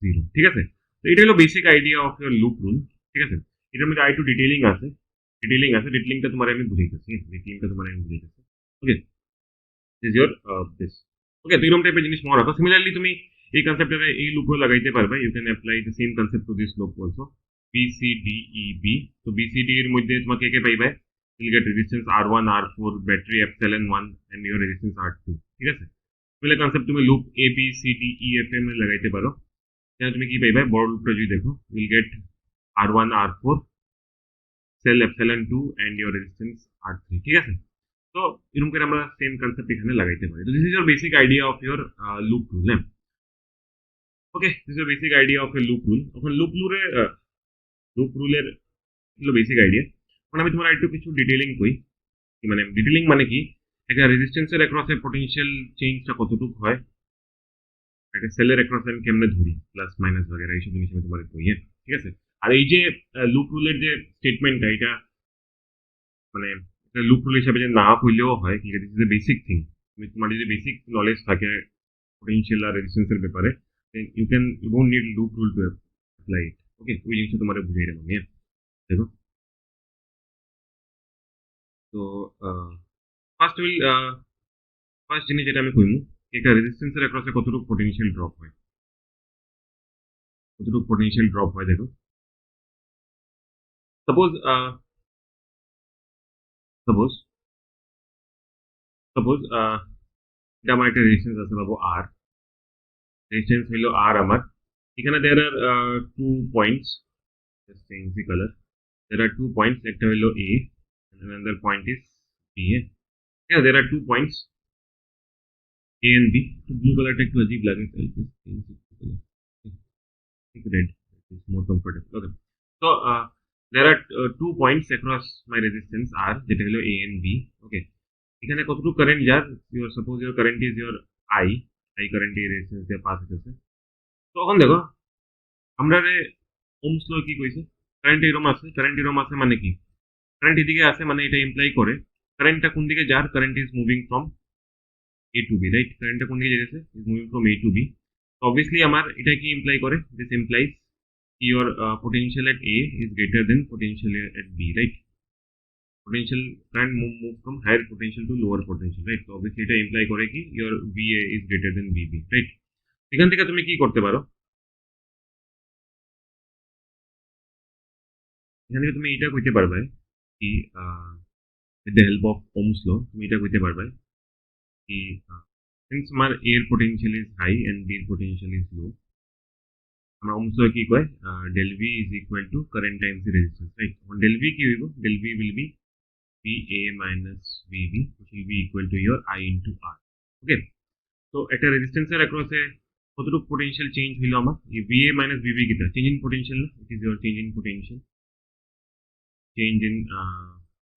0, ঠিক আছে। তো এটা হলো basic idea of your loop rule, ঠিক আছে। এটার মধ্যে আরেকটু ডিটেইলিংটা তোমার আমি বুঝাইতেছি, ডিটেইলিংটা তোমার আমি বুঝাইতেছি। ওকে, দিস ইউর দিস। ওকে, তো এরকম টাইপের জিনিস মনে রাখো। সিমিলারলি তুমি এই কনসেপ্টে এই লুপও লাগাইতে পারবে, you can apply the same concept to this loop also. B C D E B, তো বি সি ডি এর মধ্যে তোমাকে কে পাইবে, you'll get resistance R1 R4 battery epsilon 1 and your resistance R2, ঠিক আছে। তাহলে কনসেপ্ট তুমি loop A B C D E F M A লাগাইতে পারো। তাহলে তুমি কি পাইবে, বড় লুপটা যদি দেখো, will get R1 R4 cell epsilon 2 and your resistance R3, ঠিক আছে। তো এরকম করে আমরা সেম কনসেপ্ট এখানে লাগাইতে পারি। তো this is your basic idea of your loop rule, হ্যাঁ। Okay, this is your basic idea of your loop rule. এখন লুপ রুলের হলো বেসিক আইডিয়া। এখন আমি তোমার একটু কিছু ডিটেইলিং কই, মানে ডিটেইলিং মানে কি, একটা রেজিস্ট্যান্সের অ্যাক্রসে পোটেনশিয়াল চেঞ্জটা কতটুকু হয়, একটা সেলের অ্যাক্রসে আমি কেমনে ধরি, প্লাস মাইনাস বগেরা এইসব জিনিস আমি তোমার কই, হ্যাঁ, ঠিক আছে। আর এই যে লুপ রুলের যে স্টেটমেন্টটা, এটা মানে লুপ রুল হিসাবে যে না কইলেও হয়, ঠিক আছে, this is a basic thing. তুমি তোমার যদি বেসিক নলেজ থাকে পোটেনশিয়াল আর রেজিস্ট্যান্সের ব্যাপারে, then you don't need loop rule to apply it. Okay, ওই জিনিসটা তোমার বুঝাই দেবো আমি, হ্যাঁ। দেখো, তো ফার্স্ট উইল ফার্স্ট জিনিস যেটা আমি কইমু, একটা রেজিস্ট্যান্সের অ্যাক্রসে কতটুকু পোটেনশিয়াল ড্রপ হয়। কতটুকু পোটেনশিয়াল ড্রপ হয় দেখো। সাপোজ সাপোজ সাপোজ এটা আমার একটা রেজিস্ট্যান্স আছে ভাবো আর, রেজিস্ট্যান্স হলো আর আমার, এখানে there are two points, just change the colour, there are two points, একটা হলো এ and another point is B. Yeah, there are 2 points A and B. तो blue color টা একটু अजीब লাগে, তাই just change it to color. Take red, it is more comfortable. Okay. So there are 2 points across my resistance R, যেটা হলো A and B. Okay. এখানে কতটুকু কারেন্ট যার, your suppose your current is your I current এই resistance দিয়ে pass হইতেছে। তখন দেখো আমরা ওহমস ল কি কইছে, কারেন্ট এরকম আছে মানে কি, কারেন্ট এদিকে আছে মানে এটা ইমপ্লাই করে কারেন্টটা কোন দিকে যার, current is moving from A to B, right? কারেন্টটা কোন দিকে যেতেছে, is moving from A to B। তো অবভিয়াসলি আমার এটা কি ইমপ্লাই করে, this implies your potential at A is greater than potential at B, right? Potential current move from higher potential to lower potential, right? So obviously এটা imply করে কি your VA is greater than VB, right? এখান থেকে তুমি কি করতে পারো, এখান থেকে তুমি এটা কইতে পারবে কি with the help of Ohm's law তুমি এটা কইতে পারবে কি since আমার A এর potential is high and B এর potential is low, আমরা Ohm's law কি কয়, del V is equal to current times the resistance, right? Del V কি হইব, del V will be VA minus VB, which will be equal to your I into R. Okay, তো একটা রেজিস্ট্যান্সের অ্যাক্রসে কতটুকু potential change হইলো আমার, এই VA minus VB কিটা চেঞ্জ ইন পোটেনশিয়াল না, it is your change in potential, change in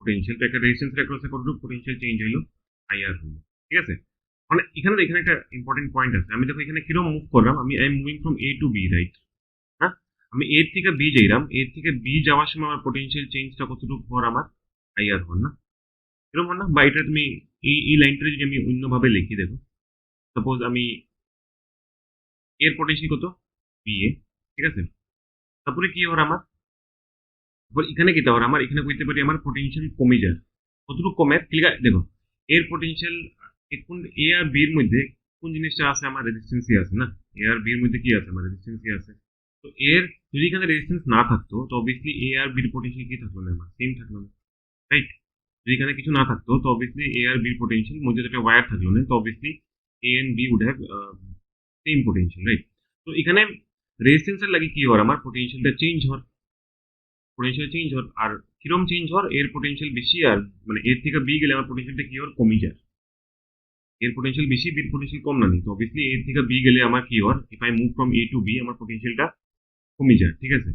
potential. তো একটা রেজিস্ট্যান্সের অ্যাক্রসে কতটুকু পোটেনশিয়াল চেঞ্জ হইলো, IR হইলো, ঠিক আছে? মানে এখানে একটা ইম্পর্টেন্ট পয়েন্ট আছে, আমি দেখো এখানে কিরকম মুভ করলাম, আমি I am moving from A to B, right? হ্যাঁ, আমি A থেকে B যাইলাম, A থেকে B যাওয়ার সময় আমার পোটেনশিয়াল চেঞ্জটা কতটুকু হওয়ার আমার IR হল না, এরকম হল না? বা এটা তুমি এই লাইনটা যদি আমি অন্যভাবে লিখি, দেখো সাপোজ আমি এর পোটেনশিয়াল কত, BA, ঠিক আছে? তারপরে কি হওয়ার আমার, এখানে কি হওয়ার আমার, এখানে কইতে পারি আমার পোটেনশিয়াল কমে যায়, কতটুকু কমে, ঠিক আছে? দেখো এর পোটেনশিয়াল কোন A আর B এর মধ্যে কোন জিনিসটা আছে, আমার রেজিস্ট্যান্সই আছে না, A আর B এর মধ্যে কি আছে, আমার রেজিস্ট্যান্সই আছে। তো এর যদি এখানে রেজিস্ট্যান্স না থাকতো তো অবভিয়াসলি A আর B এর পোটেনশিয়াল কি থাকলো না, আমার সেম থাকলো না, রাইট? যদি এখানে কিছু না থাকতো তো অবভিয়াসলি A আর B এর পোটেনশিয়াল মধ্যে একটা ওয়্যার থাকলো না, তো obviously A and B would have same potential, right? তো এখানে রেজিস্ট্যান্সের লাগে কি হওয়ার, আমার পোটেনশিয়ালটা চেঞ্জ হওয়ার, পোটেনশিয়াল চেঞ্জ হওয়ার, আর কিরকম চেঞ্জ হওয়ার, এর পোটেনশিয়াল বেশি আর মানে এর থেকে বি গেলে আমার পোটেনশিয়ালটা কি হওয়ার, কমে যায়, এর পোটেনশিয়াল বেশি বির পোটেনশিয়াল কম না, তো অবভিয়াসলি এর থেকে বি গেলে আমার কি হওয়ার, if I move from A to B আমার পোটেনশিয়ালটা কমে যায়, ঠিক আছে?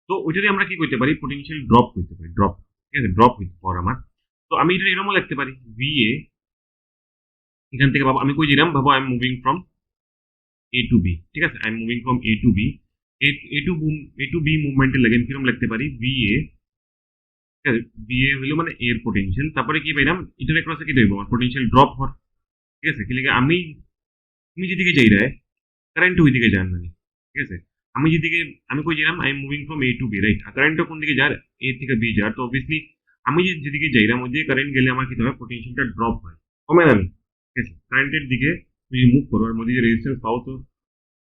তো ওইটারে আমরা কি করতে পারি, পোটেনশিয়াল ড্রপ করতে পারি, ড্রপ, ঠিক আছে? ড্রপ হইতে পারে আমার। তো আমি এটা এরকমও লিখতে পারি, VA এখান থেকে ভাবো আমি কই দিলাম, ভাবো I am moving from A to B, ঠিক আছে? I am moving from A to B, A to B মুভমেন্টের লাগে আমি কিরকম লিখতে পারি, VA, ঠিক আছে? VA হলো মানে এর পোটেনশিয়াল, তারপরে কি পাইলাম, এটার ক্রসে কি দেবো, আমার পোটেনশিয়াল ড্রপ হওয়ার, ঠিক আছে? কি লাগে, আমি তুমি যেদিকে যাই রে কারেন্ট ওই দিকে যান না, ঠিক আছে? আমি যেদিকে, আমি কই গেলাম I am moving from A to B, right? আর কারেন্টটা কোন দিকে যার, A থেকে B যার, তো অবভিয়াসলি আমি যেদিকে যাইলাম ওই দিকে কারেন্ট গেলে আমার কি হবে, পোটেনশিয়ালটা ড্রপ হয়, কমে না, ঠিক আছে? কারেন্টের দিকে তুমি মুভ করো আর মধ্যে যে রেজিস্ট্যান্স পাও, তো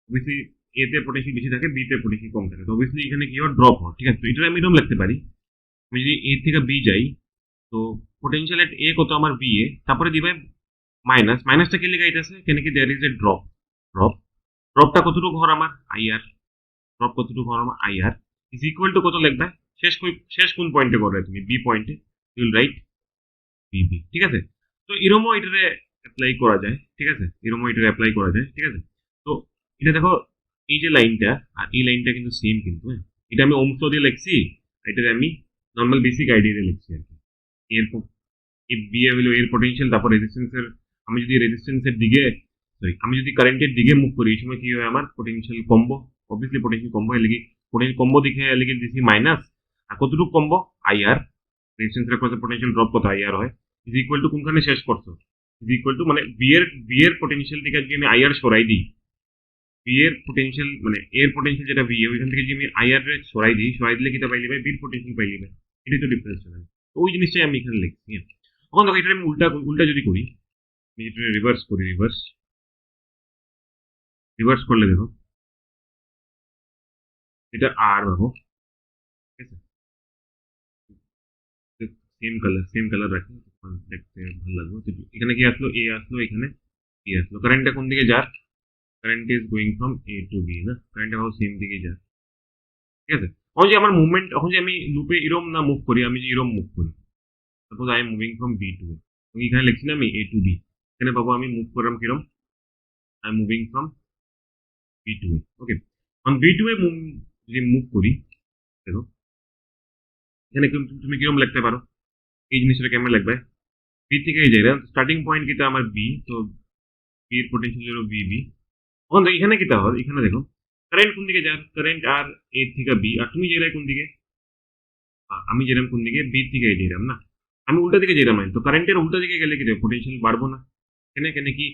অবভিয়াসলি A তে পোটেনশিয়াল বেশি থাকে, B তে পোটেনশিয়াল কম থাকে, তো অবভিয়াসলি এখানে কি হয়, ড্রপ হয়, ঠিক আছে? তো এটা আমি এরকম লিখতে পারি, আমি যদি A থেকে B যাই তো পোটেনশিয়াল এট A কত, আমার BA, তারপরে দিবে মাইনাস, মাইনাসটা কি লেগে আইতাছে, কেন কি there is a drop, drop, ড্রপটা কতটুকু হওয়ার আমার IR, ড্রপ কতটুকু হওয়ার আমার IR ইজ ইকুয়াল টু কত লিখবে, শেষ কোন পয়েন্টে করবে তুমি, B পয়েন্টে, ইউ উইল রাইট BB, ঠিক আছে? তো এরকমও এটারে অ্যাপ্লাই করা যায়, ঠিক আছে? এরকমও এটারে অ্যাপ্লাই করা যায়, ঠিক আছে? তো এটা দেখো এই যে লাইনটা আর এই লাইনটা কিন্তু সেম, কিন্তু হ্যাঁ, এটা আমি ওহমস ল দিয়ে লিখছি, এটারে আমি নর্মাল বেসিক আইডিয়া দিয়ে লিখছি আর কি। এর বিএ হলো এর পোটেনশিয়াল, তারপর রেজিস্ট্যান্সের, আমি যদি রেজিস্ট্যান্সের দিকে, সরি আমি যদি কারেন্টের দিকে মুভ করি এই সময় কি হয়, আমার পোটেনশিয়াল কমবো, অবভিয়াসলি পোটেনশিয়াল কমবো, এর লিগে পোটেনশিয়াল কমবো দিকে লিখে দিছি মাইনাস, আর কতটুকু কমবো, IR, রেজিস্ট্যান্সের ক্রসে পোটেনশিয়াল ড্রপ কত, IR হয়, ইজ ইকুয়াল টু কোনখানে শেষ করছো, ইজ ইকুয়াল টু মানে বি এর পোটেনশিয়াল থেকে যদি আমি IR সরাই দিই, বি এর পোটেনশিয়াল মানে এর পোটেনশিয়াল যেটা VA, ওইখান থেকে যদি আমি IR সরাই দিলে কিটা পাইলি ভাই, বির পোটেনশিয়াল পাইলি ভাই, এটাই তো ডিফারেন্স। তো ওই জিনিসটাই আমি এখানে লিখছি। এখন দেখো এটা আমি উল্টা উল্টা যদি করি, আমি এটা রিভার্স করি, রিভার্স করলে দেখো এটা আর পাবো, ঠিক আছে, সেম কালার রাখি, তখন দেখতে ভালো লাগবে। তো এখানে কি আসলো, এ আসলো, এখানে বি আসলো। কারেন্টটা কোন দিকে যার, current is going from A to B না, কারেন্টটা ভাবো সেম দিকে যায়, ঠিক আছে। এখন যে আমার মুভমেন্ট, এখন যে আমি লুপে এরম না মুভ করি, আমি যে এরম মুভ করি, suppose I am moving from B to A, এখানে লিখছি না আমি এ টু বি, এখানে পাবো আমি মুভ করলাম কিরম, I am moving from B to A, okay. আমি বি টু এ যদি মুভ করি, দেখো এখানে তুমি কিরম লিখতে পারো, এই জিনিসটা কেমন লাগবে, বি থেকে এই জায়গা স্টার্টিং পয়েন্ট কিটা আমার বি, তো বি এর পোটেনশিয়াল হলো বি। এখন দেখো এখানে কিটা হয়, এখানে দেখো কারেন্ট কোন দিকে যায়, কারেন্ট আর এ থেকে বি, আর তুমি যেটা কোন দিকে, আমি যেরাম কোন দিকে বি থেকে এ যেরাম না, আমি উল্টা দিকে যেরাম, তো কারেন্টের উল্টা দিকে গেলে কি দেবে, পোটেনশিয়াল বাড়বো না, কেন কেন কি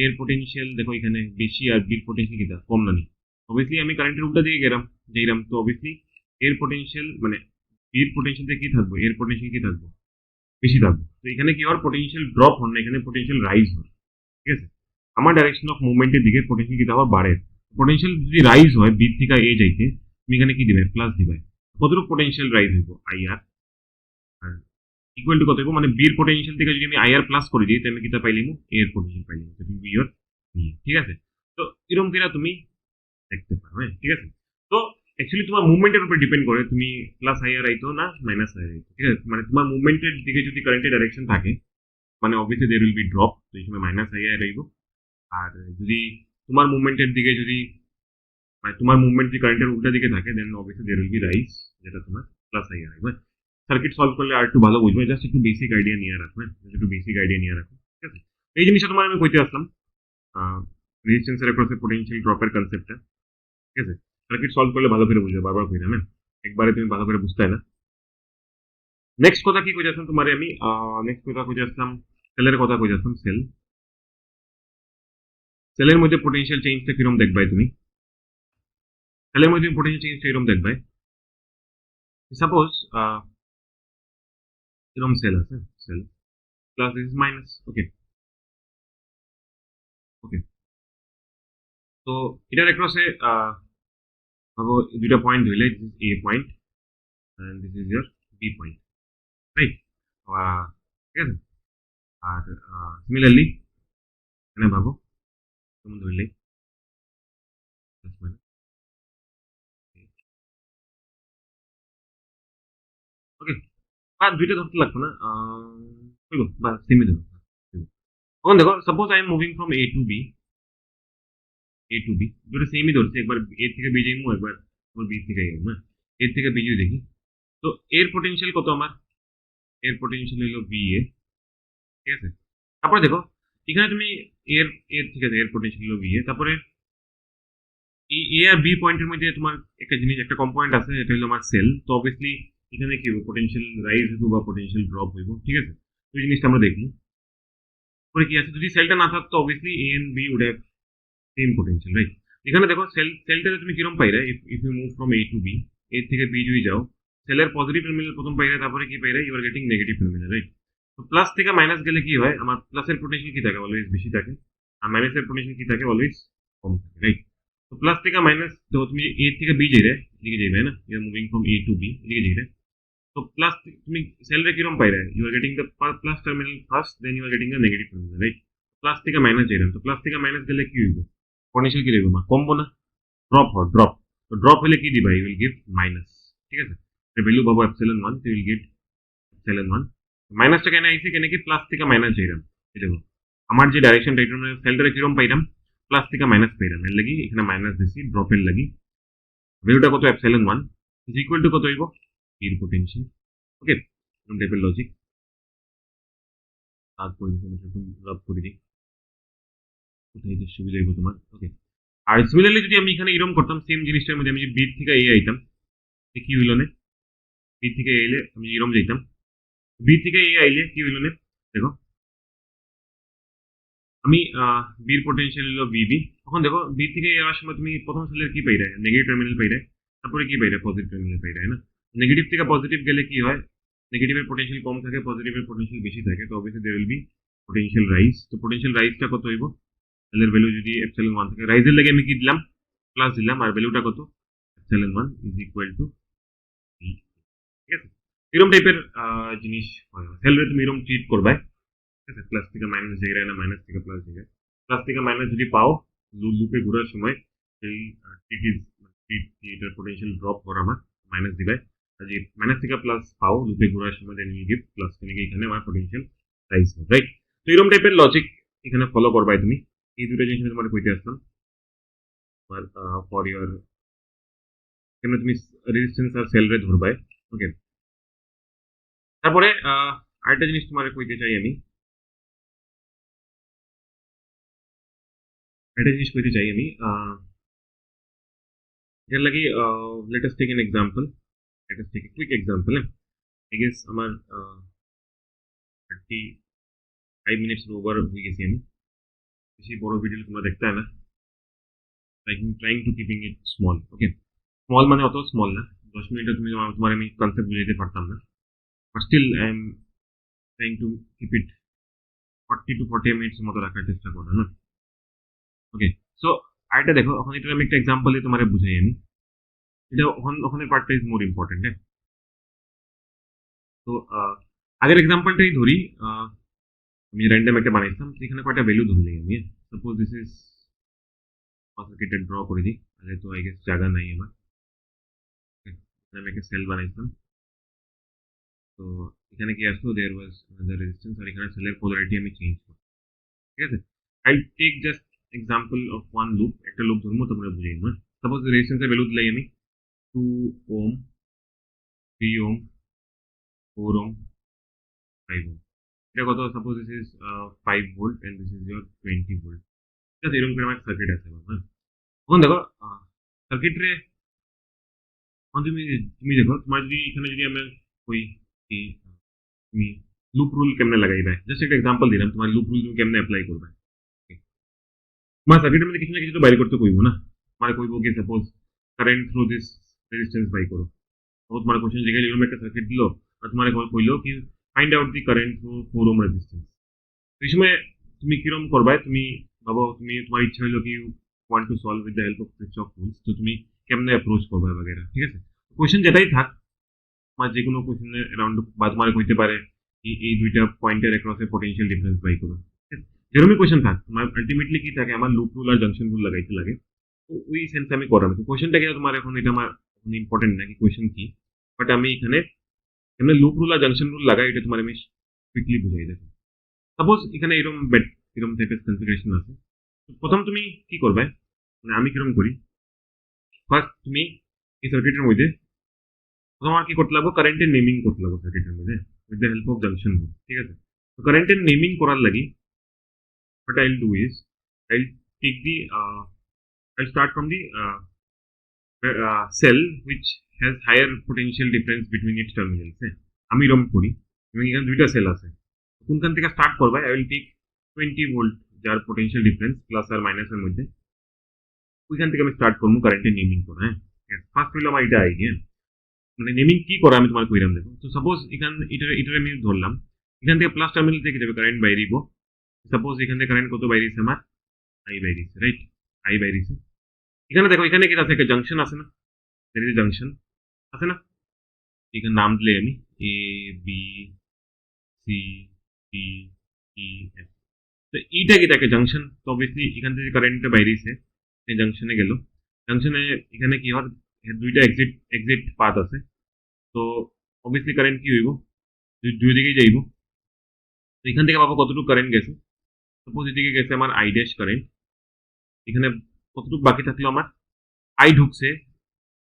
এর পোটেনশিয়াল দেখো এখানে বেশি আর বির পোটেনশিয়াল কিটা কম না নি, অবভিয়াসলি আমি কারেন্টের উল্টা দিকে গেলাম যেরাম, তো অবভিয়াসলি এর পোটেনশিয়াল মানে বির পোটেনশিয়াল কি থাকবো, এর পোটেনশিয়াল কি থাকবো, বেশি থাকবো। তো এখানে কি হওয়ার, পোটেনশিয়াল ড্রপ হন না, এখানে পোটেনশিয়াল রাইজ হয়, ঠিক আছে। আমার ডাইরেকশন অফ মুভমেন্টের দিকে পোটেনশিয়াল কিন্তু আবার বাড়ে, পোটেনশিয়াল যদি রাইজ হয় বি থেকে এ যাইতে, তুমি এখানে কি দিবে, প্লাস দিবে, কতটুকু পোটেনশিয়াল রাইজ হইব, আই আর, আর ইকুয়াল টু কত হইব, মানে বির পোটেনশিয়াল থেকে যদি আমি আই আর প্লাস করে দিই, তাহলে আমি কিতা পাইলিমু, এর পোটেনশিয়াল পাইলিমু, তো বি ইয়োর বি, ঠিক আছে। তো এরকম কিনা তুমি দেখতে পারো, হ্যাঁ ঠিক আছে। তো অ্যাকচুয়ালি তোমার মুভমেন্টের উপর ডিপেন্ড করে, তুমি প্লাস আই আর আইতো না মাইনাস আই আর আইতো, ঠিক আছে। মানে তোমার মুভমেন্টের দিকে যদি কারেন্টের ডাইরেকশন থাকে, মানে obviously there will B drop, তো এই সময় মাইনাস আই আর রইব। আর যদি তোমার মুভমেন্টের দিকে যদি, মানে তোমার মুভমেন্ট যদি কারেন্টের উল্টা দিকে থাকে, then obviously there will be rise, যেটা তোমার প্লাস আই আর আইব। সার্কিট সলভ করলে আর একটু ভালো বুঝবে, জাস্ট একটু বেসিক আইডিয়া নিয়ে রাখো, হ্যাঁ একটু বেসিক আইডিয়া নিয়ে রাখো, ঠিক আছে। এই জিনিসটা তোমার আমি কইতে আসলাম, রেজিস্ট্যান্সের অ্যাক্রসে পোটেনশিয়াল ড্রপের কনসেপ্টটা, ঠিক আছে। সার্কিট সলভ করলে ভালো করে বুঝবে, বারবার কইরা না, একবারে তুমি ভালো করে বুঝতে হয় না। নেক্সট কথা কি কইতে আসলাম তোমারে আমি, নেক্সট কথা কইতে আসলাম সেলের কথা কইতে আসলাম, সেলের মধ্যে পোটেনশিয়াল চেঞ্জটা কিরকম দেখবাই তুমি, সেলের মধ্যে পোটেনশিয়াল চেঞ্জটা এরকম দেখবাই, সাপোজ এরকম সেল আছে, cell plus this is minus, okay okay. তো এটার অ্যাক্রসে ভাবো দুইটা পয়েন্ট ধরলে, this is A point and this is your B point, right, ঠিক আছে। আর সিমিলারলি এখানে ভাবো যেমন ধরলে প্লাস মাইনাস, ওকে। আর দুইটা ধরতে লাগতো না, হইব বা সেমই ধরো, তখন দেখো suppose I am moving from A to B, A to B দুটো সেমই ধরছে, একবার এ থেকে বি যাইমু, একবার বি থেকে যাইমু, হ্যাঁ এ থেকে বি যদি দেখি, তো এর পোটেনশিয়াল কত আমার, এর পোটেনশিয়াল হলো বি এ, ঠিক আছে। তারপরে দেখো এখানে তুমি এর এর ঠিক আছে, এর পোটেনশিয়াল হলো বি এ, তারপরে এই এ আর বি পয়েন্টের মধ্যে তোমার একটা জিনিস, একটা কম্পোনেন্ট আছে, এটা হলো আমার সেল, তো অবভিয়াসলি এখানে কি হবে, পোটেনশিয়াল রাইজ হইব বা পোটেনশিয়াল ড্রপ হইব, ঠিক আছে। তো এই জিনিসটা আমরা দেখবো পরে কি আছে, যদি সেলটা না থাকতো obviously A and B would have same potential, right. এখানে দেখো সেলটাতে তুমি কিরকম পাইরা, if you move from A to B, A থেকে বি যদি যাও, সেলের পজিটিভ টার্মিনাল প্রথম পাইরা, তারপরে কি পাইরা, you are getting negative terminal, right. তো প্লাস থেকে মাইনাস গেলে কি হয়, আমার প্লাসের পোটেনশিয়াল কি থাকে, অলওয়েজ বেশি থাকে, আর মাইনাসের পোটেনশিয়াল কি থাকে, অলওয়েজ কম থাকে, রাইট। তো প্লাস থেকে মাইনাস, তো তুমি এ থেকে বি যাইরে এদিকে যাইবে না, you are moving from A to B এদিকে যাইরে, তো প্লাস তুমি সেলরে কিরকম পাইরা, you are getting the plus terminal first, then you are getting the negative terminal, right. Plus থেকে মাইনাস যাইলাম, তো প্লাস থেকে মাইনাস গেলে কি হইব, পোটেনশিয়াল কি রইব, কমবো না, ড্রপ হয়, ড্রপ। তো ড্রপ হলে কি দিবা, ইউ উইল গিভ মাইনাস, ঠিক আছে। ভ্যালু পাবো epsilon 1, you will get epsilon 1। মাইনাসটা কেন আইছি, কেন কি প্লাস থেকে মাইনাস যাইলাম, এই দেখো আমার যে ডাইরেকশনটা, এটা সেলটারে কিরকম পাইলাম, প্লাস থেকে মাইনাস পাইলাম, এর লাগি এখানে মাইনাস দিছি, ড্রপের লাগি। ভ্যালুটা কত, এপসিলন 1 ইজ ইকুয়াল টু কত হইব, এর পোটেনশিয়াল, ওকে। এরকম টাইপের লজিক, তারপরে লাভ করে দিই, কোথায় যে সুবিধা হইব তোমার, ওকে। আর সিমিলারলি যদি আমি এখানে এরকম করতাম, সেম জিনিসটার মধ্যে আমি যদি বি থেকে এ আইতাম, কি হইল না, বি থেকে এ আইলে আমি এরকম যাইতাম, বি থেকে এ আইলে কি হইল না, দেখো আমি বির পোটেনশিয়াল হলো বিবি, তখন দেখো বি থেকে এ আসার সময় তুমি প্রথম সেলের কি পাইরা, নেগেটিভ টার্মিনাল পাইরা, তারপরে কি পাইরা, পজিটিভ টার্মিনাল পাইরা, না। নেগেটিভ থেকে পজিটিভ গেলে কি হয়, নেগেটিভের পোটেনশিয়াল কম থাকে, পজিটিভের পোটেনশিয়াল বেশি থাকে, তো obviously there will be potential rise. তো পোটেনশিয়াল রাইজটা কত হইব, এর ভ্যালু যদি এপসিলন 1 থাকে, রাইজের লাগে আমি কি দিলাম, প্লাস দিলাম, আর ভ্যালুটা কত, ln1 is equal two B, ঠিক আছে? এরকম টাইপের জিনিস হয়, সেল রে তুমি এরকম ট্রিট করবে, ঠিক আছে? প্লাস থেকে মাইনাস জায়গায় না মাইনাস থেকে প্লাস জায়গায়, প্লাস থেকে মাইনাস যদি পাও লুপে ঘোরার সময় সেই এটার পোটেনশিয়াল ড্রপ করা আমার মাইনাস দিবে, আর যদি মাইনাস থেকে প্লাস পাও লুপে ঘোরার সময় দেন ইউ গিভ প্লাস, মানে এখানে আমার পোটেনশিয়াল রাইজ হবে, রাইট? তো এরকম টাইপের লজিক এখানে ফলো করবাই তুমি। এই দুটো জিনিস আমি তোমার কইতে আসলাম ফর ইউর কেমন তুমি রেজিস্ট্যান্স আর সেল রে ধরবাই, ওকে? তারপরে আরেকটা জিনিস তোমার কইতে চাই আমি, এটার লাগি let us take an example, let us take a quick example. I guess আমার 35 মিনিটস ওভার হয়ে গেছি আমি, বেশি বড় ভিডিও তোমরা দেখতে হয় না, trying to keeping it small, okay? Small মানে অত স্মল না, 10 মিনিটে তুমি তোমার আমি কনসেপ্ট বুঝাইতে পারতাম না, but still I am trying to keep it 40 to 40 minutes মতো রাখার চেষ্টা করো না, ওকে? সো আরেকটা দেখো, এখন এটা আমি একটা এক্সাম্পল দিয়ে তোমার বুঝাই আমি, এটা ওখানে পার্টটা ইজ মোর ইম্পর্টেন্ট, হ্যাঁ? তো আগের এক্সাম্পলটাই ধরি, আমি র্যান্ডম একটা বানাইছিলাম, এখানে কয়টা ভ্যালু ধরে আমি, suppose this is circuited draw করে দিই, তাহলে তো আই গেস জায়গা নাই আমার, আমি একটা সেল বানাইছিলাম, তো এখানে কি আসলো, দেয়ার ওয়াজ আনাদার রেজিস্ট্যান্স, আর এখানে সেলের পোলারিটি আমি চেঞ্জ করি, ঠিক আছে? I take just example of one loop, একটা লুপ ধরবো তোমরা বুঝে নিও। সাপোজ রেজিস্ট্যান্সের ভ্যালু দিলাই আমি 2 ওম, 3 ওম, 4 ওম, 5 ওম, এটা কত? Suppose this is 5 volt and this is your 20 volt, ঠিক আছে? এরকম করে আমার সার্কিট আছে, হ্যাঁ? এখন দেখো সার্কিট রে, এখন তুমি তুমি দেখো, তোমার যদি এখানে যদি আমরা কই কি তুমি লুপ রুল কেমনে লাগাইবে, জাস্ট একটা এক্সাম্পল দিলাম, তোমার লুপ রুল তুমি কেমনে অ্যাপ্লাই করবে, তোমার সার্কিটের মধ্যে কিছু না কিছু তো বাইর করতে কইবো না, মানে কইবো কি suppose current through this resistance বাই করো, সাপোজ তোমার কোশ্চেন জিজ্ঞাসা এরকম একটা সার্কিট দিল, আর তোমার কইলো কি find out the current through 4 ohm resistance, এই সময় তুমি কিরকম করবা, তুমি ভাবো তুমি তোমার ইচ্ছা হলো কি want to solve with the help of Kirchhoff rules, তো তুমি কেমনে অ্যাপ্রোচ করবে বাগেরা, ঠিক আছে? কোশ্চেন যেটাই থাক, তোমার যে কোনো কোশ্চেনের অ্যারাউন্ড বা তোমার কইতে পারে এই দুইটা পয়েন্টের অ্যাক্রসে পোটেনশিয়াল ডিফারেন্স বাই করো, যেরকমই কোশ্চেন থাক, তোমার আলটিমেটলি কি থাকে, আমার লুপ রুল আর জাংশন রুল লাগাইতে লাগে, তো ওই সেন্সে আমি করাবো। তো কোশ্চেনটা কি তোমার এখন, এটা আমার ইম্পর্টেন্ট নাকি কোশ্চেন কি, বাট আমি এখানে এমনি লুপ রুল আর জাংশন রুল লাগাই, এটা তোমার আমি কুইকলি বুঝাই দেবো। সাপোজ এখানে এরকম টাইপের কনফিগারেশন আছে, প্রথম তুমি কি করবে, মানে আমি কিরকম করি, ফার্স্ট তুমি এই সার্কিটের মধ্যে প্রথম আর কি করতে লাগবো, কারেন্টের নেমিং করতে লাগবো সার্কিটের মধ্যে with the help of junction rule, ঠিক আছে? তো কারেন্টের নেমিং করার লাগি what I'll do is I'll take the I'll start from the cell which has higher potential difference between its terminals, হ্যাঁ? আমি এরকম করি, এবং এখানে দুইটা সেল আছে, কোনখান থেকে স্টার্ট করবে, আই উইল টেক 20 ভোল্ট যার পোটেনশিয়াল ডিফারেন্স প্লাস আর মাইনাসের মধ্যে, ওইখান থেকে আমি স্টার্ট করবো কারেন্টের নেমিং করা, হ্যাঁ? ফার্স্ট হইলো আমার এটা আইডিয়া, মানে নেমিং কি করা আমি তোমার কইরাম দেখো। তো সাপোজ এটা আমি ধরলাম, এখান থেকে প্লাস টার্মিনাল থেকে যাবে কারেন্ট বাইরিব, সাপোজ এখান থেকে কারেন্ট কত বাইরিছে আমার, আই বাইরিছে, রাইট? আই বাইরিছে, এখানে দেখো এখানে কি আছে, একটা জাংশন আছে না, there is a junction আছে না, এখানে নাম দিলে আমি A B C D E F, তো এইটা কি থাকে জাংশন, তো অবভিয়াসলি এখান থেকে কারেন্টটা বাইরেছে, এই জাংশনে গেল, জাংশনে এখানে কি হয়, দুইটা এক্সিট পাথ আছে, তো অবভিয়াসলি কারেন্ট কি হইব, দুই দিকেই যাইব, তো এখান থেকে পাবো কতটুকু কারেন্ট গেছে, সাপোজ এদিকে গেছে আমার আই ড্যাশ কারেন্ট, এখানে কতটুকু বাকি থাকলো আমার, আই ঢুকছে,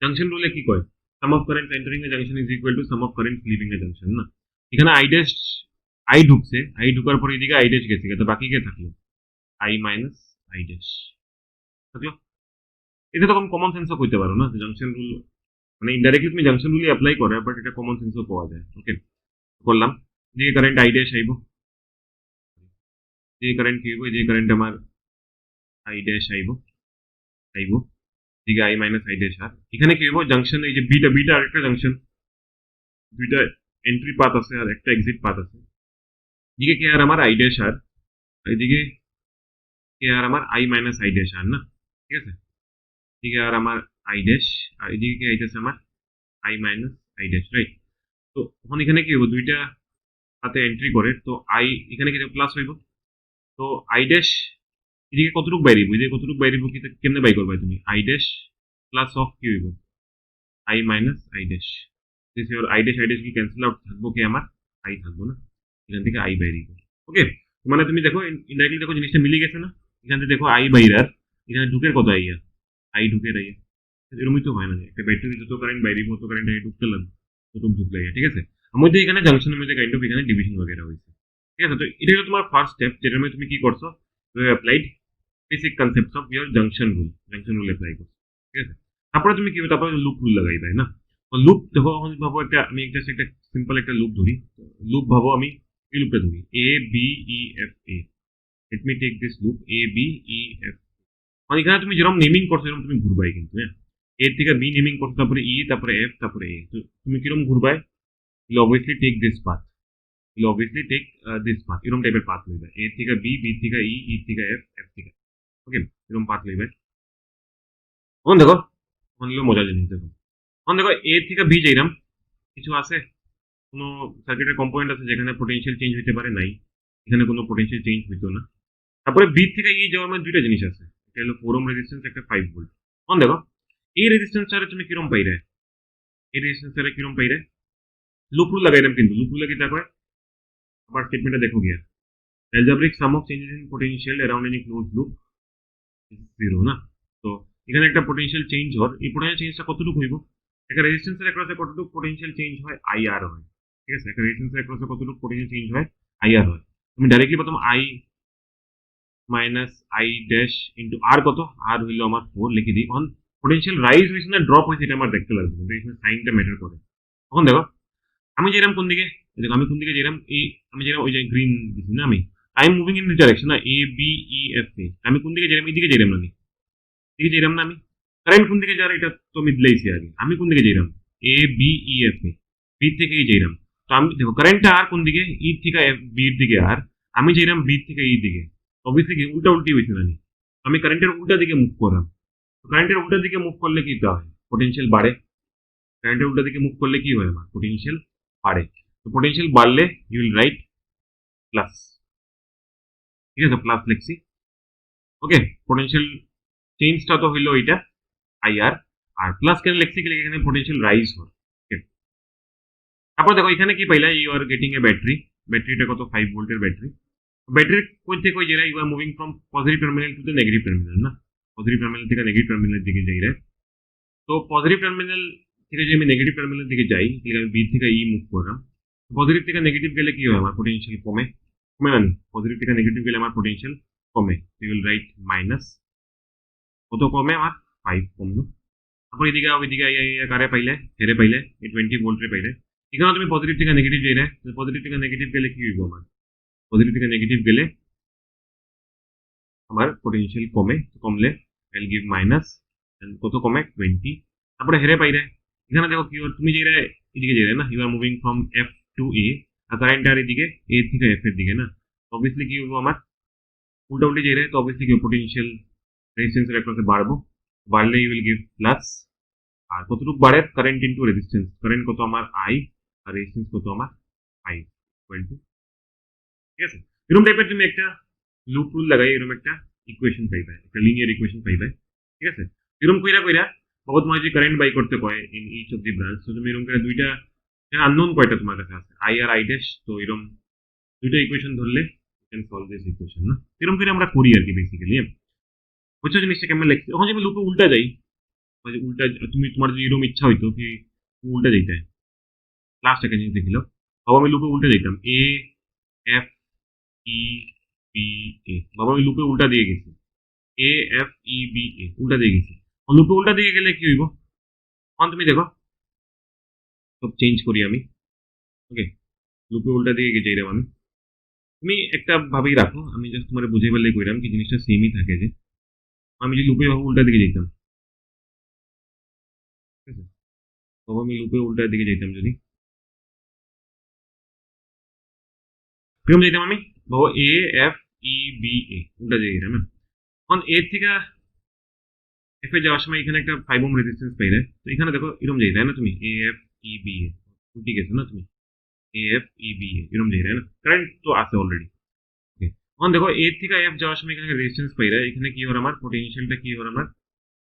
জাংশন রুলে কি কয়, sum of current entering a junction is equal to sum of current leaving a junction, না? এখানে আই ঢুকছে, আই ঢুকার পরে এদিকে আই ড্যাশ গেছে, তো বাকি কে থাকলো, আই মাইনাস আই ড্যাশ থাকলো। এটা তো কমন সেন্সও কইতে পারো না, জাংশন রুল মানে ইনডাইরেক্টলি তুমি জাংশন রুলই অ্যাপ্লাই করে, বাট এটা কমন সেন্সও পাওয়া যায়, ওকে? করলাম, এদিকে কারেন্ট আই ড্যাশ আইব, এদিকে কারেন্ট কি হইব, এদিকে কারেন্ট আমার আই ড্যাশ আইব, এদিকে আই মাইনাস আই ড্যাশ, আর এখানে কি হইব, জাংশন এই যে বিটা আরেকটা জাংশন, দুইটা এন্ট্রি পাথ আছে আর একটা এক্সিট পাথ আছে, এদিকে কি আর আমার আই ড্যাশ আর এদিকে কি আর আমার আই মাইনাস আই ড্যাশ আর, না? ঠিক আছে, এদিকে আর আমার আই ড্যাশ, আর এদিকে কি আইতেছে আমার I minus I dash, right? তো এখন এখানে কি হইব, দুইটা হাতে এন্ট্রি করে, তো আই এখানে কি প্লাস হইব, তো আই ড্যাশ এদিকে কতটুকু বাইরিব, এদিকে কতটুকু বাইরিব, কি কেমনে বাই করবা তুমি, আই ড্যাশ প্লাস অফ কি হইব, I minus I dash, this your I dash কি ক্যান্সেল আউট, থাকবো কি আমার আই, থাকবো না, এখান থেকে আই বাইরিব। ওকে, মানে তুমি দেখো ইনডাইরেক্টলি দেখো জিনিসটা মিলে গেছে না, এখান থেকে দেখো আই বাইরার, এখানে ঢুকের কত আইয়া, আই ঢুকের আইয়া, এরকমই তো হয় না, একটা ব্যাটারি যত কারেন্ট বাইরিব তত কারেন্ট ঢুকতে লাগবে, ততটুকু ঢুকলে, ঠিক আছে। আমাদের এখানে জাংশনের মধ্যে কাইন্ড অফ এখানে ডিভিশন বগেরা হয়েছে, ঠিক আছে। তো এটা হলো তোমার ফার্স্ট স্টেপ, যেটার মধ্যে তুমি কি করছো, applied basic concepts of your junction rule apply করছো, ঠিক আছে। তারপরে তুমি কি তারপরে লুপ রুল লাগাই তাই না, লুপ দেখো, ভাবো একটা আমি জাস্ট একটা সিম্পল একটা লুপ ধরি, লুপ ভাবো আমি এই লুপটা ধরি, A B E F A, let me take this loop A B E F, মানে এখানে তুমি যেরকম নেমিং করছো এরকম তুমি ঘুরবাই কিন্তু, হ্যাঁ, এ থেকে বি নেমিং করছো, তারপরে ই, তারপরে এফ, তারপরে এ, তো তুমি কিরকম ঘুরবাই, will obviously take this path, will obviously take this path, এরকম টাইপের পাথ লইবে, এ থেকে বি, বি থেকে ই, ই থেকে এফ, এফ থেকে, ওকে, এরকম পাথ লইবে। এখন দেখো, এখন হলো মজার জিনিস দেখো, এখন দেখো এ থেকে বি যাইলাম, কিছু আছে, কোনো সার্কিটের কম্পোনেন্ট আছে যেখানে পোটেনশিয়াল চেঞ্জ হইতে পারে, নাই, এখানে কোনো পোটেনশিয়াল চেঞ্জ হইতো না। তারপরে বি থেকে ই যাওয়ার মধ্যে দুইটা জিনিস আছে, একটা হলো 4 ওহম রেজিস্ট্যান্স, একটা 5 ভোল্ট। এখন দেখো এই রেজিস্ট্যান্সটা তুমি কিরম পাইরে, এই রেজিস্ট্যান্সটা কিরম পাইরে, লুপ রুল লাগাইলাম, কিন্তু লুপ রুল কি তা কয়, আবার স্টেটমেন্টটা দেখো গিয়া, algebraic sum of changes in potential around any closed loop is zero না, তো এখানে একটা পোটেনশিয়াল চেঞ্জ হয়, এই পোটেনশিয়াল চেঞ্জটা কতটুকু হইব, একটা রেজিস্ট্যান্সের অ্যাক্রসে কতটুকু পোটেনশিয়াল চেঞ্জ হয়, আইআর হয়, ঠিক আছে, একটা রেজিস্ট্যান্সের অ্যাক্রসে কতটুকু পোটেনশিয়াল চেঞ্জ হয়, আইআর হয়। তুমি ডাইরেক্টলি প্রথম I minus I dash into R কত, আর হইলো আমার 4 লিখে দিই, এখন পোটেনশিয়াল রাইজ হয়েছে না ড্রপ হয়েছে এটা আমার দেখতে লাগবে, কিন্তু এখানে সাইনটা ম্যাটার করে। তখন দেখো আমি যেরাম কোন দিকে, দেখো আমি কোন দিকে যেরাম, এই আমি যেরাম ওই যে গ্রিন দিছি না, আমি I am moving in this direction না, এ বি ই এফ এ, আমি কোন দিকে যেরাম, এদিকে যেরাম না, আমি এদিকে যেরাম না, আমি কারেন্ট কোন দিকে যারা এটা তো আমি দিলাইছি আগে, আমি কোন দিকে যেরাম, A B E F A, B থেকে ই যেরাম, তো আমি দেখো কারেন্টটা আর কোন দিকে, ই থেকে বি এর দিকে, আর আমি যেরাম বি থেকে ই দিকে, অবভিয়াসলি কি উল্টা উল্টি হয়েছে না, আমি কারেন্টের উল্টা দিকে মুভ করলাম, কারেন্টের উল্টা দিকে মুভ করলে কি হয়, পোটেনশিয়াল বাড়ে, কারেন্টের উল্টা দিকে মুভ করলে কি হয় আমার পোটেনশিয়াল বাড়ে, তো পোটেনশিয়াল বাড়লে ইউ উইল রাইট প্লাস, ঠিক আছে, প্লাস লিখছি, ওকে, পোটেনশিয়াল চেঞ্জটা তো হইলো এটা আইআর, আর প্লাস কেন লিখছি, এখানে পোটেনশিয়াল রাইজ হয়, তারপর দেখো এখানে কি পাইলা, you are getting a battery, ব্যাটারিটা কত 5 ভোল্টের ব্যাটারি, ব্যাটারির কই থেকে কই যাই, you are moving from positive terminal to the negative terminal না, পজিটিভ টার্মিনাল থেকে নেগেটিভ টার্মিনালের দিকে যাই রে, তো পজিটিভ টার্মিনাল থেকে যদি আমি নেগেটিভ টার্মিনালের দিকে যাই, তাহলে আমি বি থেকে ই মুভ করলাম, পজিটিভ থেকে নেগেটিভ গেলে কি হয় আমার পোটেনশিয়াল কমে, কমে না, পজিটিভ থেকে নেগেটিভ গেলে আমার পোটেনশিয়াল কমে, ইউ উইল রাইট মাইনাস, কত কমে আমার 5 কমলো, তারপর এদিকে ওইদিকে কারে পাইলে, হেরে পাইলে, এই 20 ভোল্টে পাইলে, এখানে তুমি পজিটিভ থেকে নেগেটিভ যাই রে, পজিটিভ থেকে নেগেটিভ গেলে কি হইব আমার, পজিটিভ থেকে নেগেটিভ গেলে আমার পোটেনশিয়াল কমে, কমলে আইল গিভ মাইনাস, কত কমে 20, তারপরে হেরে পাইরে, এখানে দেখো কি তুমি যে এদিকে যাই না, you are moving from F to A, আর কারেন্ট আর এদিকে এ থেকে এফ এর দিকে না, অবভিয়াসলি কি হইব আমার উল্টা উল্টি যাই রে, তো অবভিয়াসলি কি পোটেনশিয়াল রেজিস্ট্যান্সের একটা বাড়বো, বাড়লে ইউ উইল গিভ প্লাস, আর কতটুকু বাড়ে কারেন্ট ইন্টু রেজিস্ট্যান্স, কারেন্ট কত আমার আই, আর রেজিস্ট্যান্স কত আমার 5 ইকুয়াল টু, ঠিক আছে, এরকম টাইপের তুমি একটা লুপ রুল লাগাই এরকম একটা ইকুয়েশন পাইবে, একটা লিনিয়ার ইকুয়েশন পাইবে, ঠিক আছে। এরকম কইরা কইরা বাবা তোমার যে কারেন্ট বাই করতে কয় in each of the branch, তো তুমি এরকম করে দুইটা আননোন কয়টা তোমার কাছে আছে, আই আর আই ড্যাশ, তো এরকম দুইটা ইকুয়েশন ধরলে you can solve this equation না, এরকম করে আমরা করি আর কি বেসিক্যালি, বুঝছো জিনিসটা কেমন লাগছে। এখন যদি আমি লুপে উল্টা যাই, উল্টা তুমি তোমার যদি এরকম ইচ্ছা হইতো কি উল্টা যাইতে, লাস্ট একটা জিনিস দেখিল, বাবা আমি লুপে উল্টে যেতাম, A F E B A, বাবা আমি লুপে উল্টা দিয়ে গেছি, A F E B A উল্টা দিয়ে গেছি, লুপে উল্টা দিয়ে গেলে কি হইব, এখন তুমি দেখো সব চেঞ্জ করি আমি, ওকে, লুপে উল্টা দিয়ে গেছি এরকম আমি, তুমি একটা ভাবেই রাখো, আমি জাস্ট তোমার বুঝে ফেললে কইরাম কি জিনিসটা সেমই থাকে, যে আমি যদি লুপে উল্টা দিকে যেতাম, ঠিক আছে, বাবা আমি লুপে উল্টা দিকে যেতাম, যদি কিরকম যেতাম আমি, বাবা A F E B A উল্টা দিয়ে যেতাম, এখন এর থেকে এফ এ যাওয়ার সময় এখানে একটা 5 ওহম রেজিস্ট্যান্স পাই যায়, তো এখানে দেখো এরকম যাই তাই না, তুমি A F E B A উল্টি গেছো না তুমি, A F E B A এরকম যাই তাই না, কারেন্ট তো আছে অলরেডি। ওকে, এখন দেখো এ থেকে এফ যাওয়ার সময় এখানে রেজিস্ট্যান্স পাই যায়, এখানে কি হলো আমার পোটেনশিয়ালটা কি হলো আমার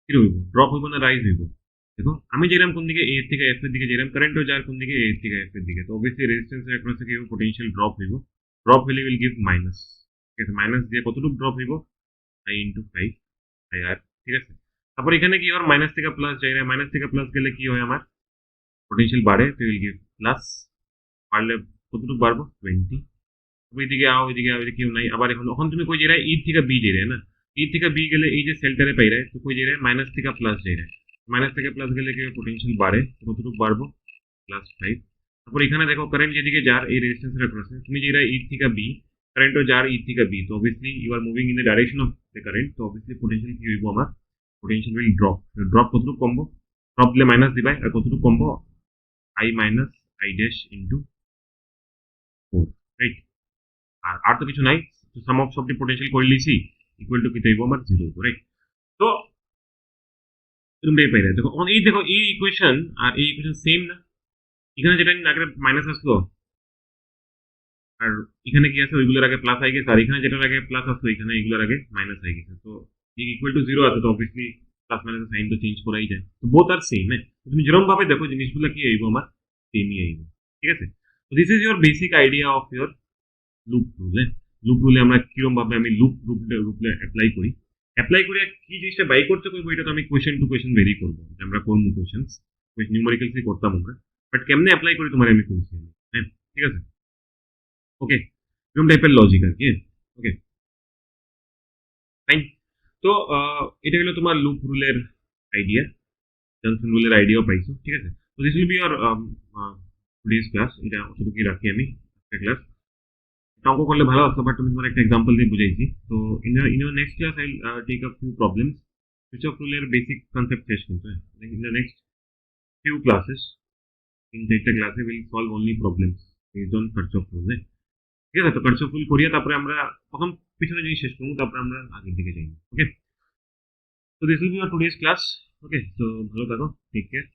কি হইব, ড্রপ হইব না রাইজ হইব। দেখো আমি যেরাম কোন দিকে এ থেকে এফ এর দিকে যেরাম কারেন্টও যার কোন দিকে এ থেকে এফ এর দিকে, তো অবভিয়াসলি রেজিস্ট্যান্সের অ্যাক্রস থেকে পোটেনশিয়াল ড্রপ হইব, ড্রপ হইলে উইল গিভ মাইনাস। ঠিক আছে, মাইনাস দিয়ে কতটুকু ড্রপ হইব, আই ইন্টু 5 আই আর। ঠিক আছে, তারপর এখানে কি হয় মাইনাস থেকে প্লাস যাই, মাইনাস থেকে প্লাস গেলে কি হয় আমার পোটেনশিয়াল বাড়ে, তো উইল গিভ প্লাস, বাড়লে কতটুকু বাড়বো 20। ওইদিকে আও ওইদিকে আও, ওইদিকে কেউ নাই। আবার এখন এখন তুমি কই যাই ই থেকে বি যাই না, ই থেকে বি গেলে এই যে সেলটারে পাই রে, তো কই যাই মাইনাস থেকে প্লাস যাই, মাইনাস থেকে প্লাস গেলে কি পোটেনশিয়াল বাড়ে, কতটুকু বাড়বো +5। তারপর এখানে দেখো কারেন্ট যেদিকে যার এই রেজিস্ট্যান্সের অ্যাক্রসে, তুমি যেটা ই থেকে বি, কারেন্টও যার ই থেকে বি, তো obviously you are moving in the direction of the current, তো অবভিয়াসলি পোটেনশিয়াল কি হইব আমার, পোটেনশিয়াল উইল ড্রপ। ড্রপ কতটুকু কমবো, ড্রপ দিলে মাইনাস দিবাই, আর কতটুকু কমবো I minus I dash into 4, right. আর তো কিছু নাই, তো সাম অফ সবটি পোটেনশিয়াল করে লিছি ইকুয়াল টু কি হইব আমার 0 হইব, রাইট। তো এরকমটাই পাই দেখো এই দেখো এই ইকুয়েশন আর এই ইকুয়েশন সেম না, এখানে যেটা আগে মাইনাস আসলো আর এখানে কি আছে ওইগুলোর আগে প্লাস আই গেছে, আর এখানে যেটার আগে প্লাস আসলো এখানে এইগুলোর আগে মাইনাস আই গেছে, তো ইকুয়াল টু 0 আছে, তো অবভিয়াসলি প্লাস মাইনাস সাইন তো চেঞ্জ করাই যায়, তো বোথ আর সেম। হ্যাঁ, তুমি যেরকম ভাবে দেখো জিনিসগুলো কি আইব আমার সেমই আইব। ঠিক আছে, তো this is your basic idea of your loop rule. হ্যাঁ, লুপ রুলে আমরা কিরকম ভাবে আমি লুপ রুলে অ্যাপ্লাই করি, অ্যাপ্লাই করে কি জিনিসটা বাই করতে করবো এটা তো আমি কোয়েশ্চেন টু কোয়েশ্চেন ভেরি করবো, যে আমরা করবো কোয়েশ্চেন নিউমেরিক্যালসই করতাম আমরা, বাট কেমনে অ্যাপ্লাই করি তোমার আমি কইছি আমি। হ্যাঁ, ঠিক আছে, ওকে, এরকম টাইপের লজিক আর কি। ওকে, ফাইন। তো এটা হলো তোমার লুপ রুলের আইডিয়া, জাংশন রুলের আইডিয়াও পাইছো। ঠিক আছে, তো this will be your today's class, এটা অতটুকুই রাখি আমি একটা ক্লাস। অঙ্ক করলে ভালো আসতো, বাট তুমি তোমার একটা এক্সাম্পল দিয়ে বুঝাইছি। তো in your next class I take up few problems, সুইচ অফ রুলের বেসিক কনসেপ্ট শেষ কিন্তু। In the next few classes, তিন চারটা ক্লাসে will solve only problems based on Kirchhoff rule. ঠিক আছে, তো কারচফ রুল করিয়ে তারপরে আমরা প্রথম পিছনে জিনিস শেষ করবো, তারপরে আমরা আগের দিকে যাই। ওকে, তো this will be your today's class. Okay, তো ভালো থাকো, টেক কেয়ার।